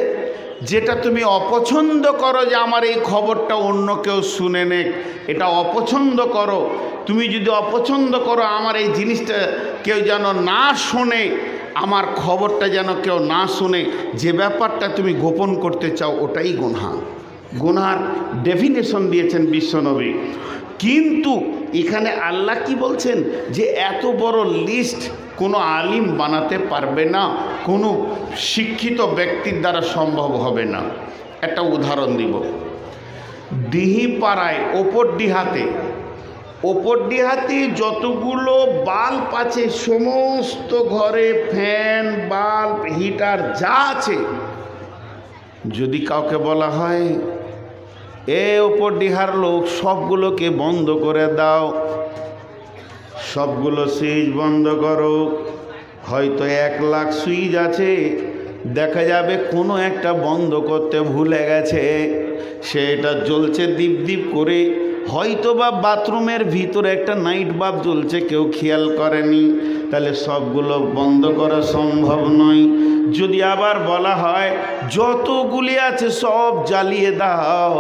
যেটা তুমি অপছন্দ করো যে আমার এই খবরটা অন্য কেউ শুনে নেক, এটা অপছন্দ করো। তুমি যদি অপছন্দ করো আমার এই জিনিসটা কেউ যেন না শোনে, আমার খবরটা যেন কেউ না শুনে, যে ব্যাপারটা তুমি গোপন করতে চাও, ওটাই গুনহা। গুনহার ডেফিনেশন দিয়েছেন বিশ্বনবী। কিন্তু এখানে আল্লাহ কি বলছেন যে এত বড় লিস্ট কোনো আলিম বানাতে পারবে না, কোনো শিক্ষিত ব্যক্তির দ্বারা সম্ভব হবে না। একটা উদাহরণ দিব। ডিহিপাড়ায় ওপর ডিহাতে যতগুলো বাল্ব আছে, সমস্ত ঘরে ফ্যান, বাল্ব, হিটার যা আছে, যদি কাউকে বলা হয় এ ওপর ডিহার লোক সবগুলোকে বন্ধ করে দাও, সবগুলো সুইচ বন্ধ করো, হয়তো 1 লাখ সুইচ আছে, দেখা যাবে কোনো একটা বন্ধ করতে ভুলে গেছে, সেটা জ্বলছে দীপ দীপ করে, হয়তো বা বাথরুমের ভিতরে একটা নাইট বাল্ব জ্বলছে, কেউ খেয়াল করেনি, তাহলে সবগুলো বন্ধ করা সম্ভব নয়। যদি আবার বলা হয় যতগুলি আছে সব জ্বালিয়ে দাও,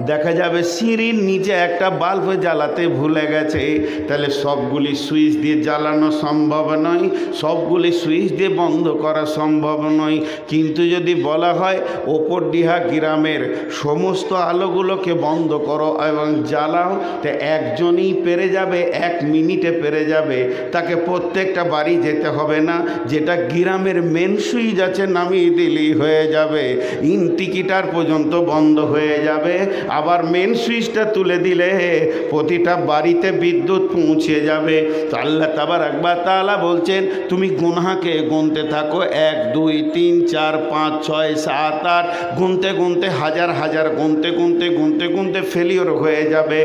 দেখা যাবে সিঁড়ির নিচে একটা বাল্ব জ্বালাতে ভুলে গেছে, তাহলে সবগুলি সুইচ দিয়ে জ্বালানো সম্ভব নয়, সবগুলি সুইচ দিয়ে বন্ধ করা সম্ভব নয়। কিন্তু যদি বলা হয় ওপরডিহা গ্রামের সমস্ত আলোগুলোকে বন্ধ করো এবং জ্বালাও, তো একজনই পেরে যাবে, 1 মিনিটে পেরে যাবে, তাকে প্রত্যেকটা বাড়ি যেতে হবে না, যেটা গ্রামের মেন সুইচ আছে নামিয়ে দিলেই হয়ে যাবে, ইন্ডিকেটর পর্যন্ত বন্ধ হয়ে যাবে, আবার মেন সুইচটা তুলে দিলে প্রতিটা বাড়িতে বিদ্যুৎ পৌঁছে যাবে। তো আল্লাহ তাবারক ওয়া তাআলা বলছেন তুমি গুনহাকে গুনতে থাকো, 1 2 3 4 5 6 7 8 গুনতে গুনতে হাজার হাজার গুনতে গুনতে গুনতে গুনতে ফেলিওর হয়ে যাবে।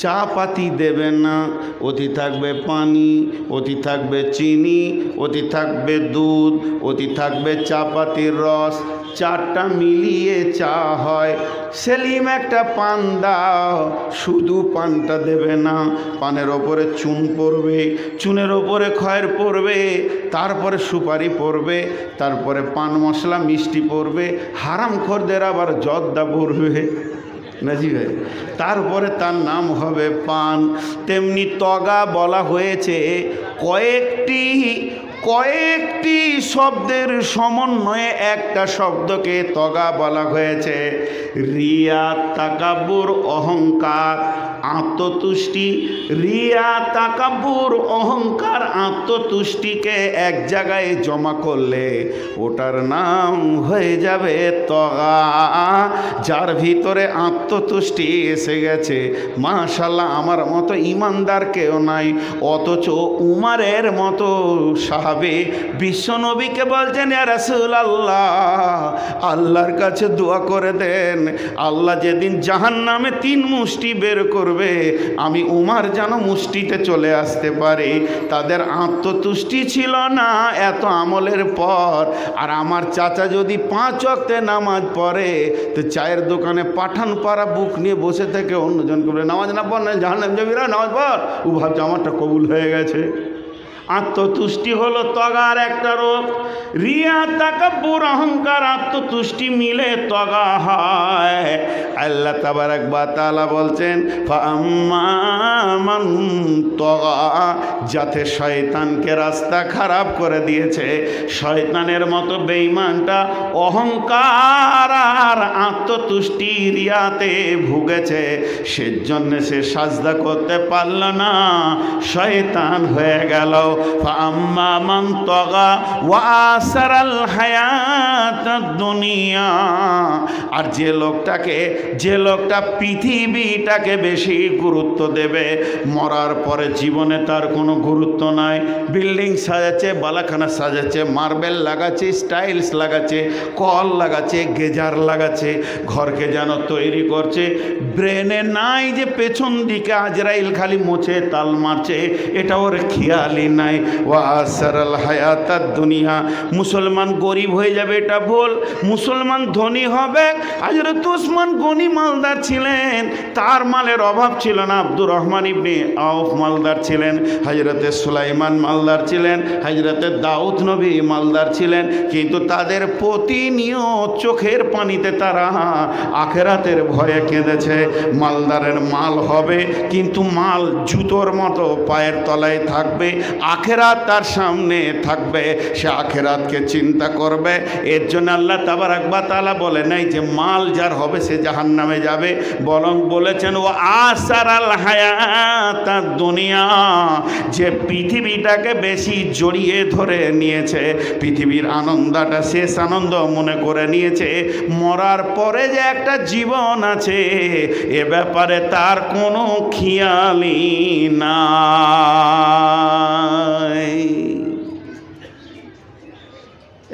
চা পাতি দেবে না, অতি থাকবে পানি, অতি থাকবে চিনি, অতি থাকবে দুধ, অতি থাকবে চা পাতির রস, চারটা মিলিয়ে চা হয়। সেলিম একটা পান দাও, শুধু পানটা দেবে না, পানের ওপরে চুন পড়বে, চুনের ওপরে খয়ের পড়বে, তারপরে সুপারি পড়বে, তারপরে পান মশলা মিষ্টি পড়বে, হারামখোরদের আবার জর্দা পড়বে নাজি ভাই, তারপরে তার নাম হবে পান। তেমনি তগা বলা হয়েছে কয়েকটি শব্দের সমন্বয়ে একটা শব্দকে তগা বলা হয়েছে। রিয়া, তাকাব্বুর, অহংকার, আত্মতুষ্টি। রিয়া, তাকাব্বুর, অহংকার, আত্মতুষ্টিকে এক জায়গায় জমা করলে ওটার নাম হয়ে যাবে তগা। যার ভিতরে আত্মতুষ্টি এসে গেছে, মাশাআল্লাহ আমার মতো ইমানদার কেউ নাই, অথচ উমারের মতো সাহাবে বিশ্বনবীকে বলছেন, ইয়া রাসূলুল্লাহ আল্লাহর কাছে দোয়া করে দেন, আল্লাহ যেদিন জাহান্নামে 3 মুষ্টি বের করবে, আমি উমার যেন মুষ্টিতে চলে আসতে পারি। তাদের আত্মতুষ্টি ছিল না এত আমলের পর। আর আমার চাচা যদি 5 ওয়াক্তে নামাজ পড়ে, তো চায়ের দোকানে পাঠান পাড়া বুক নিয়ে বসে থেকে অন্যজনকে বলে নামাজ না পড় না জাহান্নাম যাবি না, নামাজ পড়। ও ভাবছে আমারটা কবুল হয়ে গেছে। আত্মতুষ্টি হলো তগার একটা রূপ। রিয়া, তাকাব্বুর, অহংকার, আত্মতুষ্টি মিলে তগা হয়। আল্লাহ তাবারাক ওয়া তাআলা বলছেন, ফাআম্মা মান তগা, যাতে শয়তানকে রাস্তা খারাপ করে দিয়েছে, শয়তানের মতো বেঈমানটা অহংকার আর আত্মতুষ্টি রিয়াতে ভুগেছে, সেজন্য সে সাজদা করতে পারল না, শয়তান হয়ে গেল। ফাআম্মা মান তগা ওয়া আসারাল হায়াতাদ দুনিয়া, আর যে লোকটা পৃথিবীটাকে বেশি গুরুত্ব দেবে, মরার পরে জীবনে তার কোনো গুরুত্ব নাই। বিল্ডিং সাজাচ্ছে, বালাখানা সাজাচ্ছে, মার্বেল লাগাচ্ছে, স্টাইলস লাগাচ্ছে, কল লাগাচ্ছে, গেজার লাগাচ্ছে, ঘরকে যেন তৈরি করছে। ব্রেনে নাই যে পেছন দিকে আজরাইল খালি মোছে তাল মারছে, এটা ওর খেয়ালই নাই। ওয়া আসারাল হায়াতাদ দুনিয়া, মুসলমান গরিব হয়ে যাবে এটা ভুল, মুসলমান ধনী হবে। হযরত উসমান গনি মালদার ছিলেন, তার মালের অভাব ছিল না। আব্দুর রহমান ইবনে আউফ মালদার ছিলেন, হযরতে সুলাইমান মালদার ছিলেন, হযরতে দাউদ নবী মালদার ছিলেন, কিন্তু তাদের প্রতিনিয়ত চোখের পানিতে তারা আখেরাতের ভয়ে কেঁদেছে। মালদারের মাল হবে, কিন্তু মাল জুতোর মতো পায়ের তলায় থাকবে, আখেরাত তার সামনে থাকবে, সে আখেরাতকে চিন্তা করবে। এর জন্য আল্লাহ তাবারাক ওয়া তাআলা বলে নাই যে মাল যার হবে সে জাহান্নামে যাবে, বরং বলেছেন ও আসারাল হায়াতাদ দুনিয়া, যে পৃথিবীটাকে বেশি জড়িয়ে ধরে নিয়েছে, পৃথিবীর আনন্দটা শেষ আনন্দ মনে করে নিয়েছে, মরার পরে যে একটা জীবন আছে এ ব্যাপারে তার কোনো খেয়ালই নাই।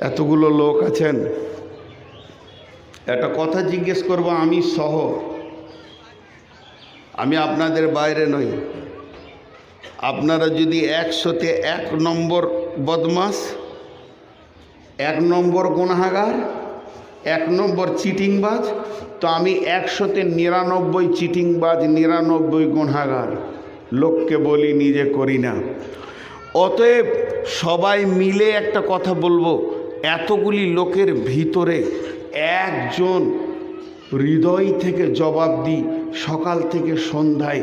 এতগুলো লোক আছেন, একটা কথা জিজ্ঞেস করব আমি সহ, আমি আপনাদের বাইরে নই। আপনারা যদি 100-তে 1 নম্বর বদমাস, 1 নম্বর গুনাহগার, 1 নম্বর চিটিংবাজ, তো আমি 100-তে 99 চিটিংবাজ, 99 গুনাহগার। লোককে বলি, নিজে করি না। অতএব সবাই মিলে একটা কথা বলবো, এতগুলি লোকের ভিতরে একজন হৃদয় থেকে জবাব দিই, সকাল থেকে সন্ধ্যায়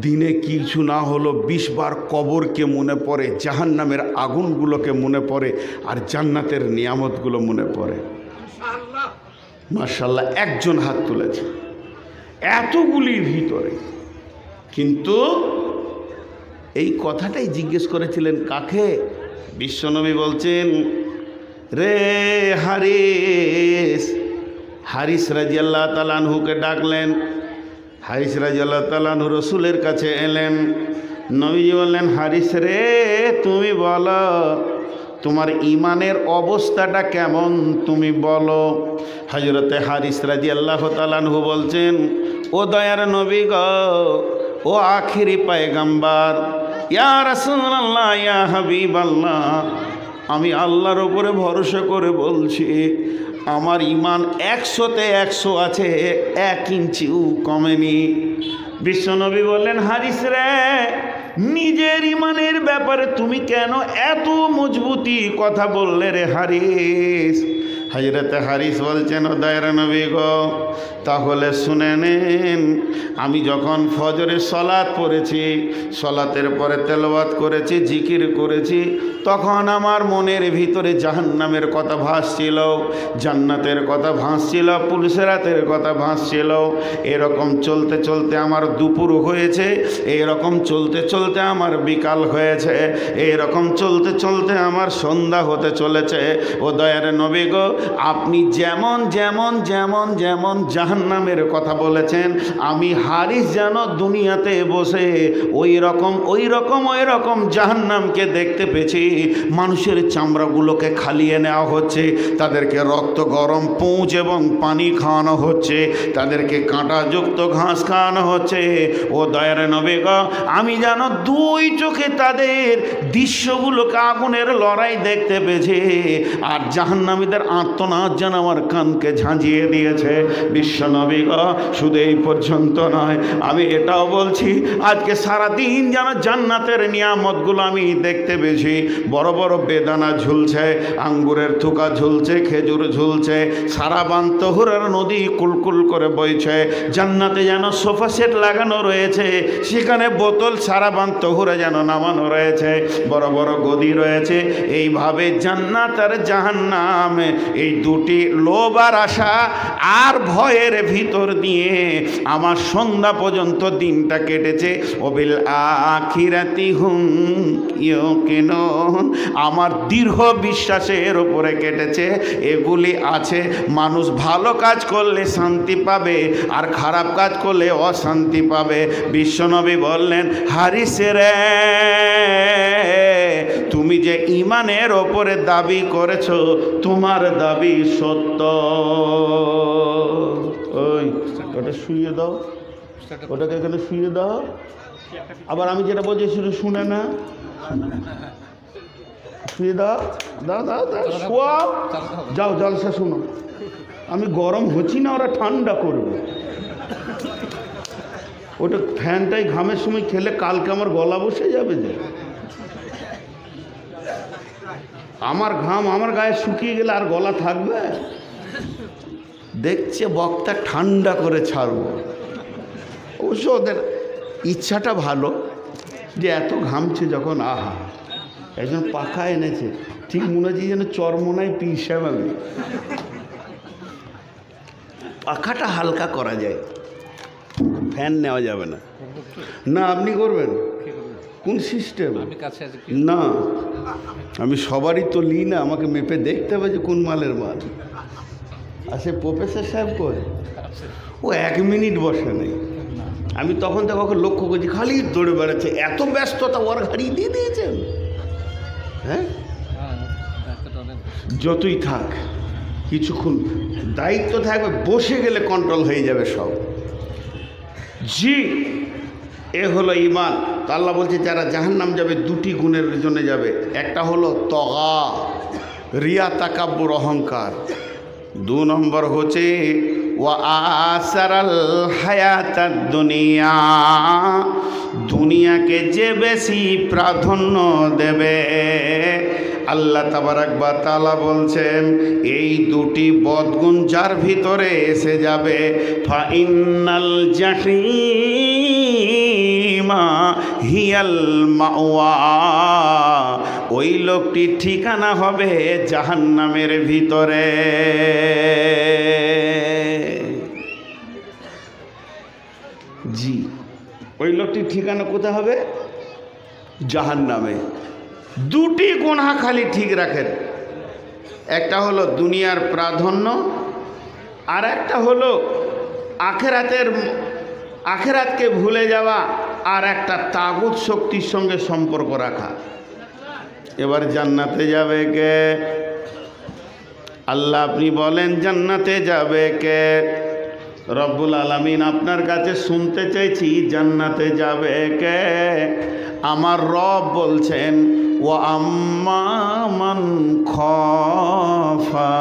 দিনে কিছু না হলো 20 বার কবরকে মনে পড়ে, জাহান্নামের আগুনগুলোকে মনে পড়ে, আর জান্নাতের নিয়ামতগুলো মনে পড়ে। মাশাআল্লাহ, একজন হাত তুলেছে এতগুলির ভিতরে। কিন্তু এই কথাটাই জিজ্ঞেস করেছিলেন কাকে? বিশ্বনবী বলছেন, রে হারিস রাদিয়াল্লাহু তাআলা আনহুকে ডাকলেন। হারিস রাদিয়াল্লাহু তাআলা আনহু রসুলের কাছে এলেন। নবীজি বললেন, হারিস রে, তুমি বলো তোমার ইমানের অবস্থাটা কেমন, তুমি বলো। হযরতে হারিস রাদিয়াল্লাহু তাআলা আনহু বলছেন, ও দয়ার নবী গো, ও আখিরি পয়গম্বর, ইয়া রাসূলুল্লাহ, ইয়া হাবিবাল্লাহ, আমি আল্লাহর উপরে ভরসা করে বলছি আমার ঈমান 100-তে 100 আছে, 1 ইঞ্চিও কমেনি। বিশ্বনবী বললেন, হারিস রে, নিজের ঈমানের ব্যাপারে তুমি কেন এত মজবুতি কথা বললে রে হারিস? হযরতে হারিস বলছেন, ও দয়ার নবী গো, তাহলে শুনে নেন, আমি যখন ফজরের সলাত পড়েছি, সলাতের পরে তেলাওয়াত করেছি, জিকির করেছি, তখন আমার মনের ভিতরে জাহান্নামের কথা ভাসছিল, জান্নাতের কথা ভাসছিল, পুলসিরাতের কথা ভাসছিল। এরকম চলতে চলতে আমার দুপুর হয়েছে, এরকম চলতে চলতে আমার বিকাল হয়েছে, এরকম চলতে চলতে আমার সন্ধ্যা হতে চলেছে। ও দয়ার নবী গো, আপনি যেমন যেমন যেমন যেমন জাহান্নামের কথা বলেছেন, আমি হারিস যেন দুনিয়াতে বসে ওই রকম জাহান্নামকে দেখতে পেয়েছি। মানুষের চামড়াগুলোকে খালিয়ে নেওয়া হচ্ছে, তাদেরকে রক্ত গরম পুঁজ এবং পানি খাওয়ানো হচ্ছে, তাদেরকে কাঁটাযুক্ত ঘাস খাওয়ানো হচ্ছে। ও দয়ার নবী গো, আমি যেন 2 চোখে তাদের দৃশ্যগুলোকে, আগুনের লড়াই দেখতে পেয়েছি। আর জাহান্নামীদের আর্তনাদ যেন আমার কানকে ঝাঁঝিয়ে দিয়েছে। বিশ্বনবী গো, শুধু এই পর্যন্ত নয়, আমি এটাও বলছি আজকে সারাদিন যেন জান্নাতের নিয়ামতগুলো আমি দেখতে পেয়েছি। বড় বড় বেদানা ঝুলছে, আঙ্গুরের থুকা ঝুলছে, খেজুর ঝুলছে, সারাবান তহুরার নদী কুলকুল করে বইছে। জান্নাতে যেন সোফা সেট লাগানো রয়েছে, সেখানে বোতল সারাবান তহুরা যেন নামানো রয়েছে, বড় বড় গদি রয়েছে। এইভাবে জান্নাত আর জাহান্নাম, এই দুটি লোভ আর আশা আর ভয়ের ভিতর দিয়ে আমার সন্ধ্যা পর্যন্ত দিনটা কেটেছে। ওবিল আখিরাতি হুম ইউকিনুন, আমার দীর্ঘ বিশ্বাসের উপরে কেটেছে। এগুলি আছে, মানুষ ভালো কাজ করলে শান্তি পাবে আর খারাপ কাজ করলে অশান্তি পাবে। বিশ্বনবী বললেন, হারিস রে, তুমি যে ঈমানের ওপরে দাবি করেছো, তোমার দাবি সত্য। ওই ওটা শুয়ে দাও, ওটাকে এখানে শুয়ে দাও। আবার আমি যেটা বলছি শুধু শুনে না, শুয়ে দাও, দাও দাও দাও, শোয়াও, যাও জলসা শুনো। আমি গরম হচ্ছি না, ওরা ঠান্ডা করবে। ওটা ফ্যানটাই ঘামের সময় খেলে কালকে আমার গলা বসে যাবে। যে আমার ঘাম আমার গায়ে শুকিয়ে গেলে আর গলা থাকবে? দেখছে বক্তা ঠান্ডা করে ছাড়বো। অবশ্য ওদের ইচ্ছাটা ভালো, যে এত ঘামছে যখন, আহা, একজন পাখা এনেছে, ঠিক মনে হচ্ছে যেন চরমোনায় পিসাব। আমি পাখাটা হালকা করা যায়, ফ্যান নেওয়া যাবে না। না আপনি করবেন কোন সিস্টেম? না, আমি সবারই তো লি না, আমাকে মেপে দেখতে হবে যে কোন মালের মাল। আর সে প্রফেসর সাহেব করে, ও 1 মিনিট বসে নেই। আমি তখন থেকে ওকে লক্ষ্য করছি, খালি দৌড়ে বেড়াচ্ছে। এত ব্যস্ততা ওর ঘাড়ি দিয়ে দিয়েছেন। হ্যাঁ, যতই থাক কিছুক্ষণ দায়িত্ব থাকবে, বসে গেলে কন্ট্রোল হয়ে যাবে সব। জি, এ হলো ঈমান। তো আল্লাহ বলছে যারা জাহান্নাম যাবে 2টি গুণের জন্য যাবে। একটা হলো তগা, রিয়া, তাকাব্বুর, অহংকার। 2 নম্বর হচ্ছে ওয়া আসারাল হায়াতাদ দুনিয়া, দুনিয়াকে যে বেশি প্রাধান্য দেবে। আল্লাহ তাবারাক ওয়া তাআলা বলছেন, এই 2টি বদগুণ যার ভিতরে এসে যাবে, ফা ইন্নাল জাহিমা হিয়াল মাওয়া, ওই লোকটি ঠিকানা হবে জাহান্নামের ভিতরে। জি, ওই লোকটির ঠিকানা কোথায় হবে? জাহান্নামে। 2টি গুনাহ খালি ঠিক রাখেন, একটা হলো দুনিয়ার প্রাধান্য, আর একটা হলো আখেরাতকে ভুলে যাওয়া, আর একটা তাগুত শক্তির সঙ্গে সম্পর্ক রাখা। এবার জান্নাতে যাবে কে? আল্লাহ আপনি বলেন জান্নাতে যাবে কে? রব্বুল আলামিন আপনার কাছে শুনতে চাইছি জান্নাতে যাবে কে? আমার রব বলছেন ওয়া আম্মা মান খাফা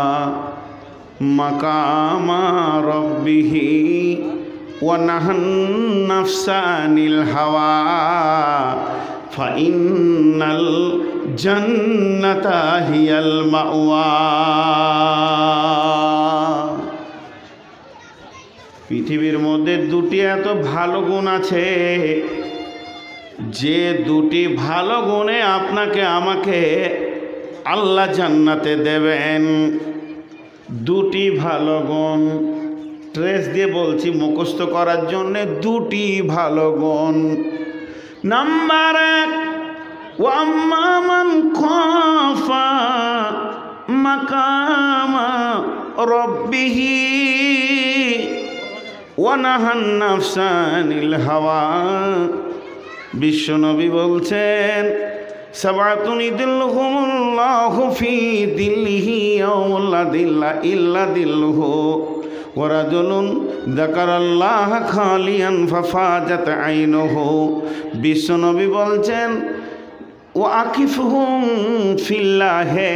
মাকামা রাব্বিহি ওয়া নাহান নাফসা আনিল হাওয়া ফাইন্নাল জান্নাতা হিয়াল মাওয়া। পৃথিবীর মধ্যে দুটি এত ভালো গুণ আছে, যে দুটি ভালো গুণে আপনাকে আমাকে আল্লাহ জান্নাতে দেবেন। দুটি ভালো গুণ ট্রেস দিয়ে বলছি মুখস্থ করার জন্যে, দুটি ভালো গুণ। নাম্বার এক, ওয়াম্মা মান খাফা মাকামা রাব্বিহি ওয়া নাহান নাফসা আনিল হাওয়া। বিশ্বনবী বলছেন সাবাতুন ইযিল্লুহুমুল্লাহু ফি দিল্লিহি ইয়াওমা লা দিল্লা ইল্লা দিল্লুহু ওয়া রাজুলুন যাকারাল্লাহা খালিয়ান ফাফাজাত আইনুহু। বিশ্বনবী বলছেন ও আকিফহুম ফিল্লাহে।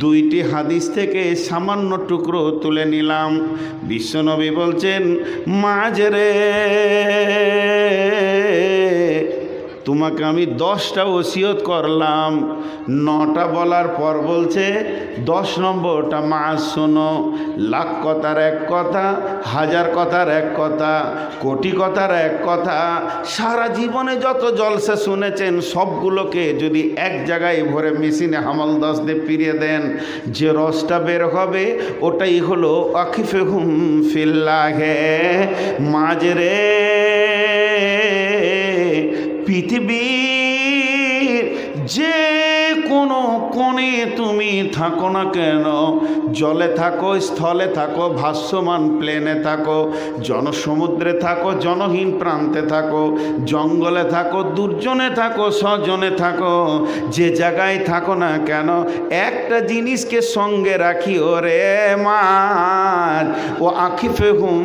দুইটি হাদিস থেকে সামান্য টুকরো তুলে নিলাম। বিশ্বনবী বলছেন মাঝরে তোমাকে আমি 10টা ওসিয়ত করলাম, 9টা বলার পর বলছে 10 নম্বরটা মাছ শোনো। লাখ কথার এক কথা, হাজার কথার এক কথা, কোটি কথার এক কথা। সারা জীবনে যত জলসা শুনেছেন সবগুলোকে যদি এক জায়গায় ভরে মেশিনে হামলদাস দিয়ে ফিরিয়ে দেন, যে রসটা বের হবে ওটাই হলো আকিফহুম ফিল্লাহে। মাঝরে পৃথিবীর যে কোনো কোণে তুমি থাকো না কেন, জলে থাকো, স্থলে থাকো, ভাসমান প্লেনে থাকো, জনসমুদ্রে থাকো, জনহীন প্রান্তে থাকো, জঙ্গলে থাকো, দুর্জনে থাকো, স্বজনে থাকো, যে জায়গায় থাকো না কেন, একটা জিনিসকে সঙ্গে রাখি ওরে মার ও আকিফহুম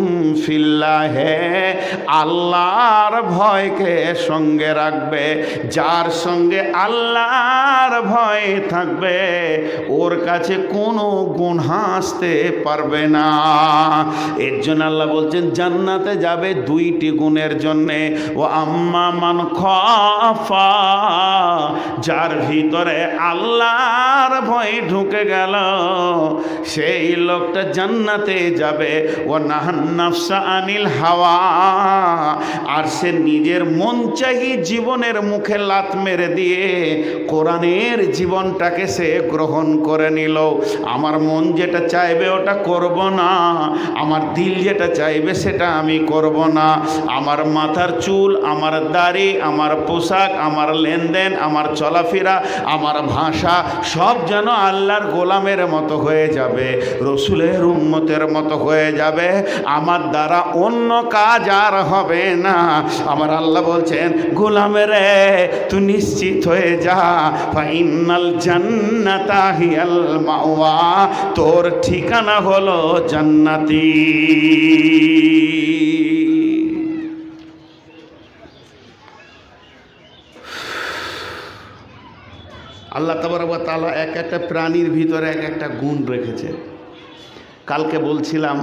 ফিল্লাহে। আল্লাহর ভয়কে সঙ্গে রাখবে। যার সঙ্গে আল্লাহর ভয় থাকবে ওর কাছে কোনো গুনাহ আসতে পারবে না। এর জন্য আল্লাহ বলছেন জান্নাতে যাবে দুইটি গুণের জন্যে। ও আম্মা মান খাফা, যার ভিতরে আল্লাহর ভয় ঢুকে গেল সেই লোকটা জান্নাতে যাবে। ও নাহান নাফসা আনিল হাওয়া, আর সে নিজের মন চাহি জীবনের মুখে লাত মেরে দিয়ে কোরআনের জীবনটাকে সে গ্রহণ করে নিল। আমার মন যেটা চাইবে ওটা করব না, আমার দিল যেটা চাইবে সেটা আমি করব না। আমার মাথার চুল, আমার দাড়ি, আমার পোশাক, আমার লেনদেন, আমার চলাফেরা, আমার ভাষা সব যেন আল্লাহর গোলামের মতো হয়ে যাবে, রসুলের উম্মতের মতো হয়ে যাবে। আমার দ্বারা অন্য কাজ আর হবে না। আমার আল্লাহ বলছেন গোলামের তুই নিশ্চিত হয়ে যা, ফাইনাল জান্নাতা হিয়াল মাওয়া, তোর ঠিকানা হলো জান্নাতি। আল্লাহ তাবারক ওয়া তাআলা এক একটা প্রাণীর ভিতরে এক একটা গুণ রেখেছে। কালকে বলছিলাম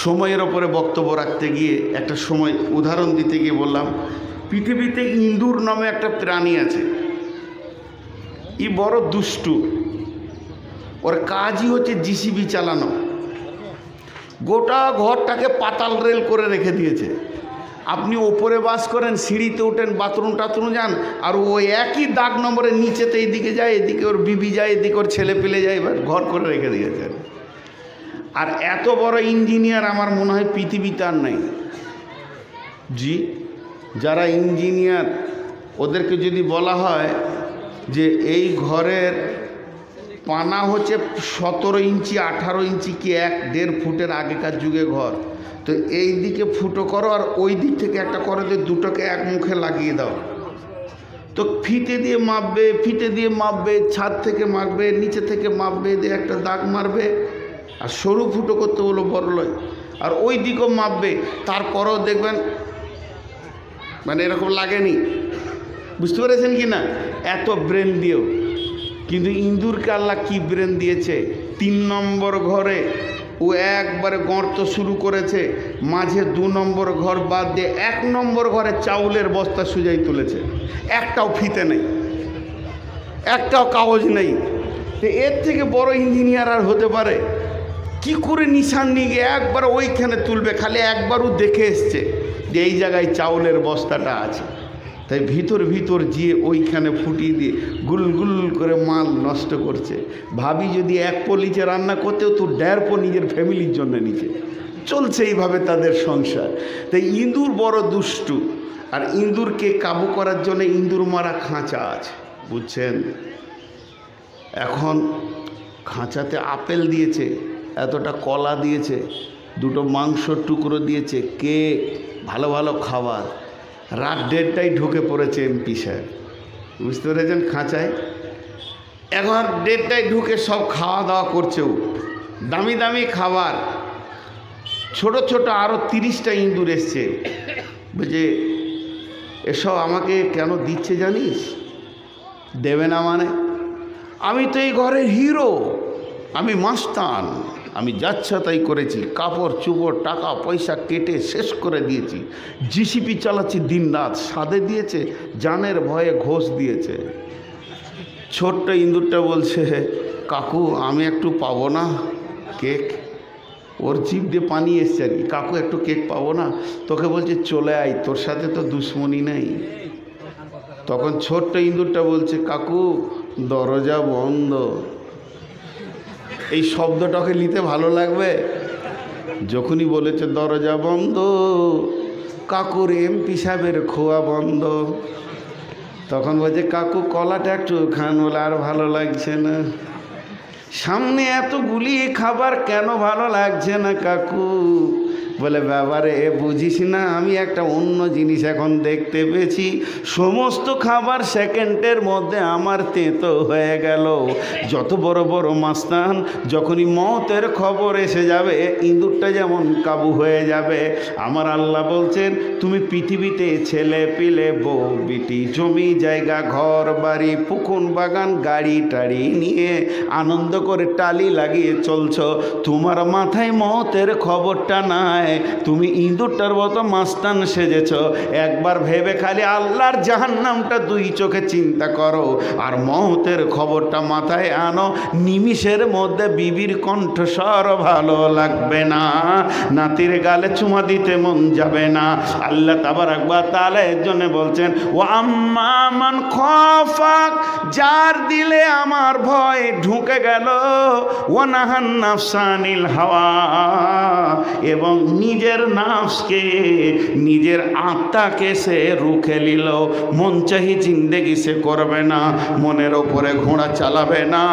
সময়ের ওপরে বক্তব্য রাখতে গিয়ে একটা সময় উদাহরণ দিতে গিয়ে বললাম পৃথিবীতে ইঁদুর নামে একটা প্রাণী আছে। ই বড় দুষ্টু, ওর কাজই হচ্ছে জিসিবি চালানো। গোটা ঘরটাকে পাতাল রেল করে রেখে দিয়েছে। আপনি ওপরে বাস করেন, সিঁড়িতে ওঠেন, বাথরুম টাথরুম যান, আর ওই একই দাগ নম্বরের নিচেতে এইদিকে যায়, এদিকে ওর বিবি যায়, এদিকে ওর ছেলে পেলে যায়, এবার ঘর করে রেখে দিয়েছেন। আর এত বড় ইঞ্জিনিয়ার আমার মনে হয় পৃথিবীতে আর নাই। জি, যারা ইঞ্জিনিয়ার ওদেরকে যদি বলা হয় যে এই ঘরের পানা হচ্ছে 17 ইঞ্চি 18 ইঞ্চি কি 1-1.5 ফুটের আগেকার যুগে ঘর, তো এই দিকে ফুটো করো আর ওই দিক থেকে একটা করে দিয়ে দুটোকে এক মুখে লাগিয়ে দাও, তো ফিতে দিয়ে মাপবে, ফিতে দিয়ে মাপবে, ছাদ থেকে মাপবে, নিচে থেকে মাপবে, দিয়ে একটা দাগ মারবে, আর সরু ফুটো করতে বলো বড় লয়, আর ওই দিকও মাপবে, তারপরেও দেখবেন মানে এরকম লাগেনি। বুঝতে পেরেছেন কি না? এত ব্রেন দিয়েও। কিন্তু ইঁদুরকে আল্লাহ কি ব্রেন দিয়েছে, 3 নম্বর ঘরে ও একবারে গর্ত শুরু করেছে, মাঝে 2 নম্বর ঘর বাদ দিয়ে 1 নম্বর ঘরে চাউলের বস্তা সুজাই তুলেছে, একটাও ফিতে নেই, একটাও কাগজ নেই। তো এর থেকে বড় ইঞ্জিনিয়ার আর হতে পারে? কি করে নিশান নিয়ে গিয়ে একবার ওইখানে তুলবে? খালি একবারও দেখে এসছে যে এই জায়গায় চাউলের বস্তাটা আছে, তাই ভিতর গিয়ে ওইখানে ফুটিয়ে দিয়ে গুল গুল করে মাল নষ্ট করছে। ভাবি যদি 1 পো নিচে রান্না করতেও তো 1.5 পো নিজের ফ্যামিলির জন্য নিচে চলছে, এইভাবে তাদের সংসার। তাই ইঁদুর বড় দুষ্টু, আর ইঁদুরকে কাবু করার জন্য ইঁদুর মারা খাঁচা আছে, বুঝছেন? এখন খাঁচাতে আপেল দিয়েছে, এতটা কলা দিয়েছে, 2টো মাংসর টুকরো দিয়েছে, কেক, ভালো ভালো খাবার। রাত 1:30টায় ঢুকে পড়েছে এমপি সাহেব, বুঝতে পেরেছেন? খাঁচায় এখন 1:30টায় ঢুকে সব খাওয়া দাওয়া করছে, দামি দামি খাবার। ছোট ছোট আরও 30টা ইঁদুর এসছে, বুঝে এসব আমাকে কেন দিচ্ছে জানিস? দেবে না মানে? আমি তো এই ঘরের হিরো, আমি মাস্তান, আমি যাচ্ছা তাই করেছি, কাপড় চুপড় টাকা পয়সা কেটে শেষ করে দিয়েছি, জিসিপি চালাচ্ছি দিন রাত, সাধে দিয়েছে, জানের ভয়ে ঘোষ দিয়েছে। ছোট্ট ইঁদুরটা বলছে, কাকু আমি একটু পাবো না কেক? ওর জিভ দিয়ে পানি এসছে আর কি, কাকু একটু কেক পাবো না? তোকে বলছে চলে আয়, তোর সাথে তো দুশ্মনী নেই। তখন ছোট্ট ইঁদুরটা বলছে, কাকু দরজা বন্ধ। এই শব্দটাকে নিতে ভালো লাগবে? যখনই বলেছে দরজা বন্ধ, কাকুর এমপি সাহেবের খোয়া বন্ধ, তখন বলছে কাকু কলাটা একটু খান। বলে আর ভালো লাগছে না। সামনে এতগুলি খাবার কেন ভালো লাগছে না কাকু? বলে ব্যাপারে বুঝিস না, আমি একটা অন্য জিনিস এখন দেখতে পেয়েছি, সমস্ত খাবার সেকেন্ডের মধ্যে আমার তেতো হয়ে গেল। যত বড় বড় মাস্তান, যখনই মতের খবর এসে যাবে ইঁদুরটা যেমন কাবু হয়ে যাবে। আমার আল্লাহ বলছেন, তুমি পৃথিবীতে ছেলে পিলে বউ বিটি জমি জায়গা ঘর বাড়ি পুকুর বাগান গাড়ি টাড়ি নিয়ে আনন্দ করে টালি লাগিয়ে চলছ, তোমার মাথায় মতের খবরটা নাই, তুমি ইঁদুরটার মতো মাস্তান সেজেছ। একবার ভেবে খালি আল্লাহর জাহান্নামটা 2 চোখে চিন্তা করো, আর মওতের খবরটা মাথায় আনো। নিমিষের মধ্যে বিবির কণ্ঠস্বর ভালো লাগবে না, নাতির গালে চুমা দিতে মন যাবে না। আল্লাহ তাবারাক ওয়া তাআলা এর জন্য বলছেন, ওয়া আম্মা মান খাফাক, যার দিলে আমার ভয় ঢুকে গেল, ওয়া নাহান নাফসানিল হাওয়া, এবং নিজের নাফসকে নিজের আত্মাকে সে রুখে নিল, মন চাহি জিন্দেগি সে করবে না, মনের ওপরে ঘোড়া চালাবে না।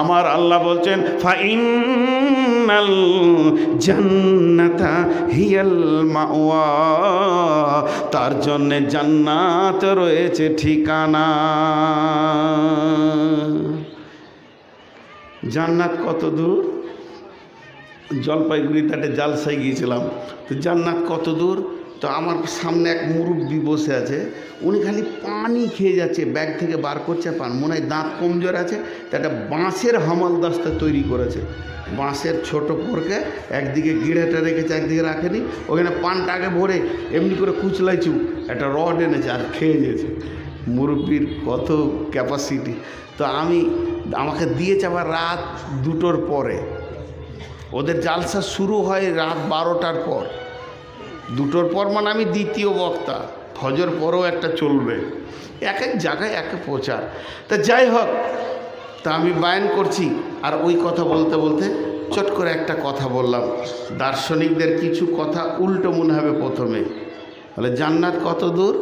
আমার আল্লাহ বলছেন, ফাইনাল জান্নাতা হিয়াল মাওয়া, তার জন্য জান্নাত রয়েছে ঠিকানা। জান্নাত কত দূর? জলপাইগুড়িতে একটা জালসায় গিয়েছিলাম, তো জান্নাত কত দূর? তো আমার সামনে এক মুরব্বি বসে আছে, উনি খালি পানি খেয়ে যাচ্ছে, ব্যাগ থেকে বার করছে পান, মনে হয় দাঁত কমজোর আছে, তো একটা বাঁশের হামালদাস্তা তৈরি করেছে, বাঁশের ছোট পোরকে একদিকে গিড়েটা রেখেছে একদিকে রাখেনি, ওখানে পানটা আগে ভরে এমনি করে কুচলাইছু, একটা রড এনেছে আর খেয়ে গেছে। মুরব্বির কত ক্যাপাসিটি! তো আমাকে দিয়েছে আবার রাত 2টোর পরে, ওদের জালসা শুরু হয় রাত 12টার পর, 2টোর পর মানে আমি দ্বিতীয় বক্তা, ফজর পরেও একটা চলবে, এক এক জায়গায় এক এক প্রচার। তা যাই হোক, তা আমি বায়ান করছি, আর ওই কথা বলতে বলতে চট করে একটা কথা বললাম। দার্শনিকদের কিছু কথা উল্টো মনে হবে প্রথমে, তাহলে জান্নাত কত দূর?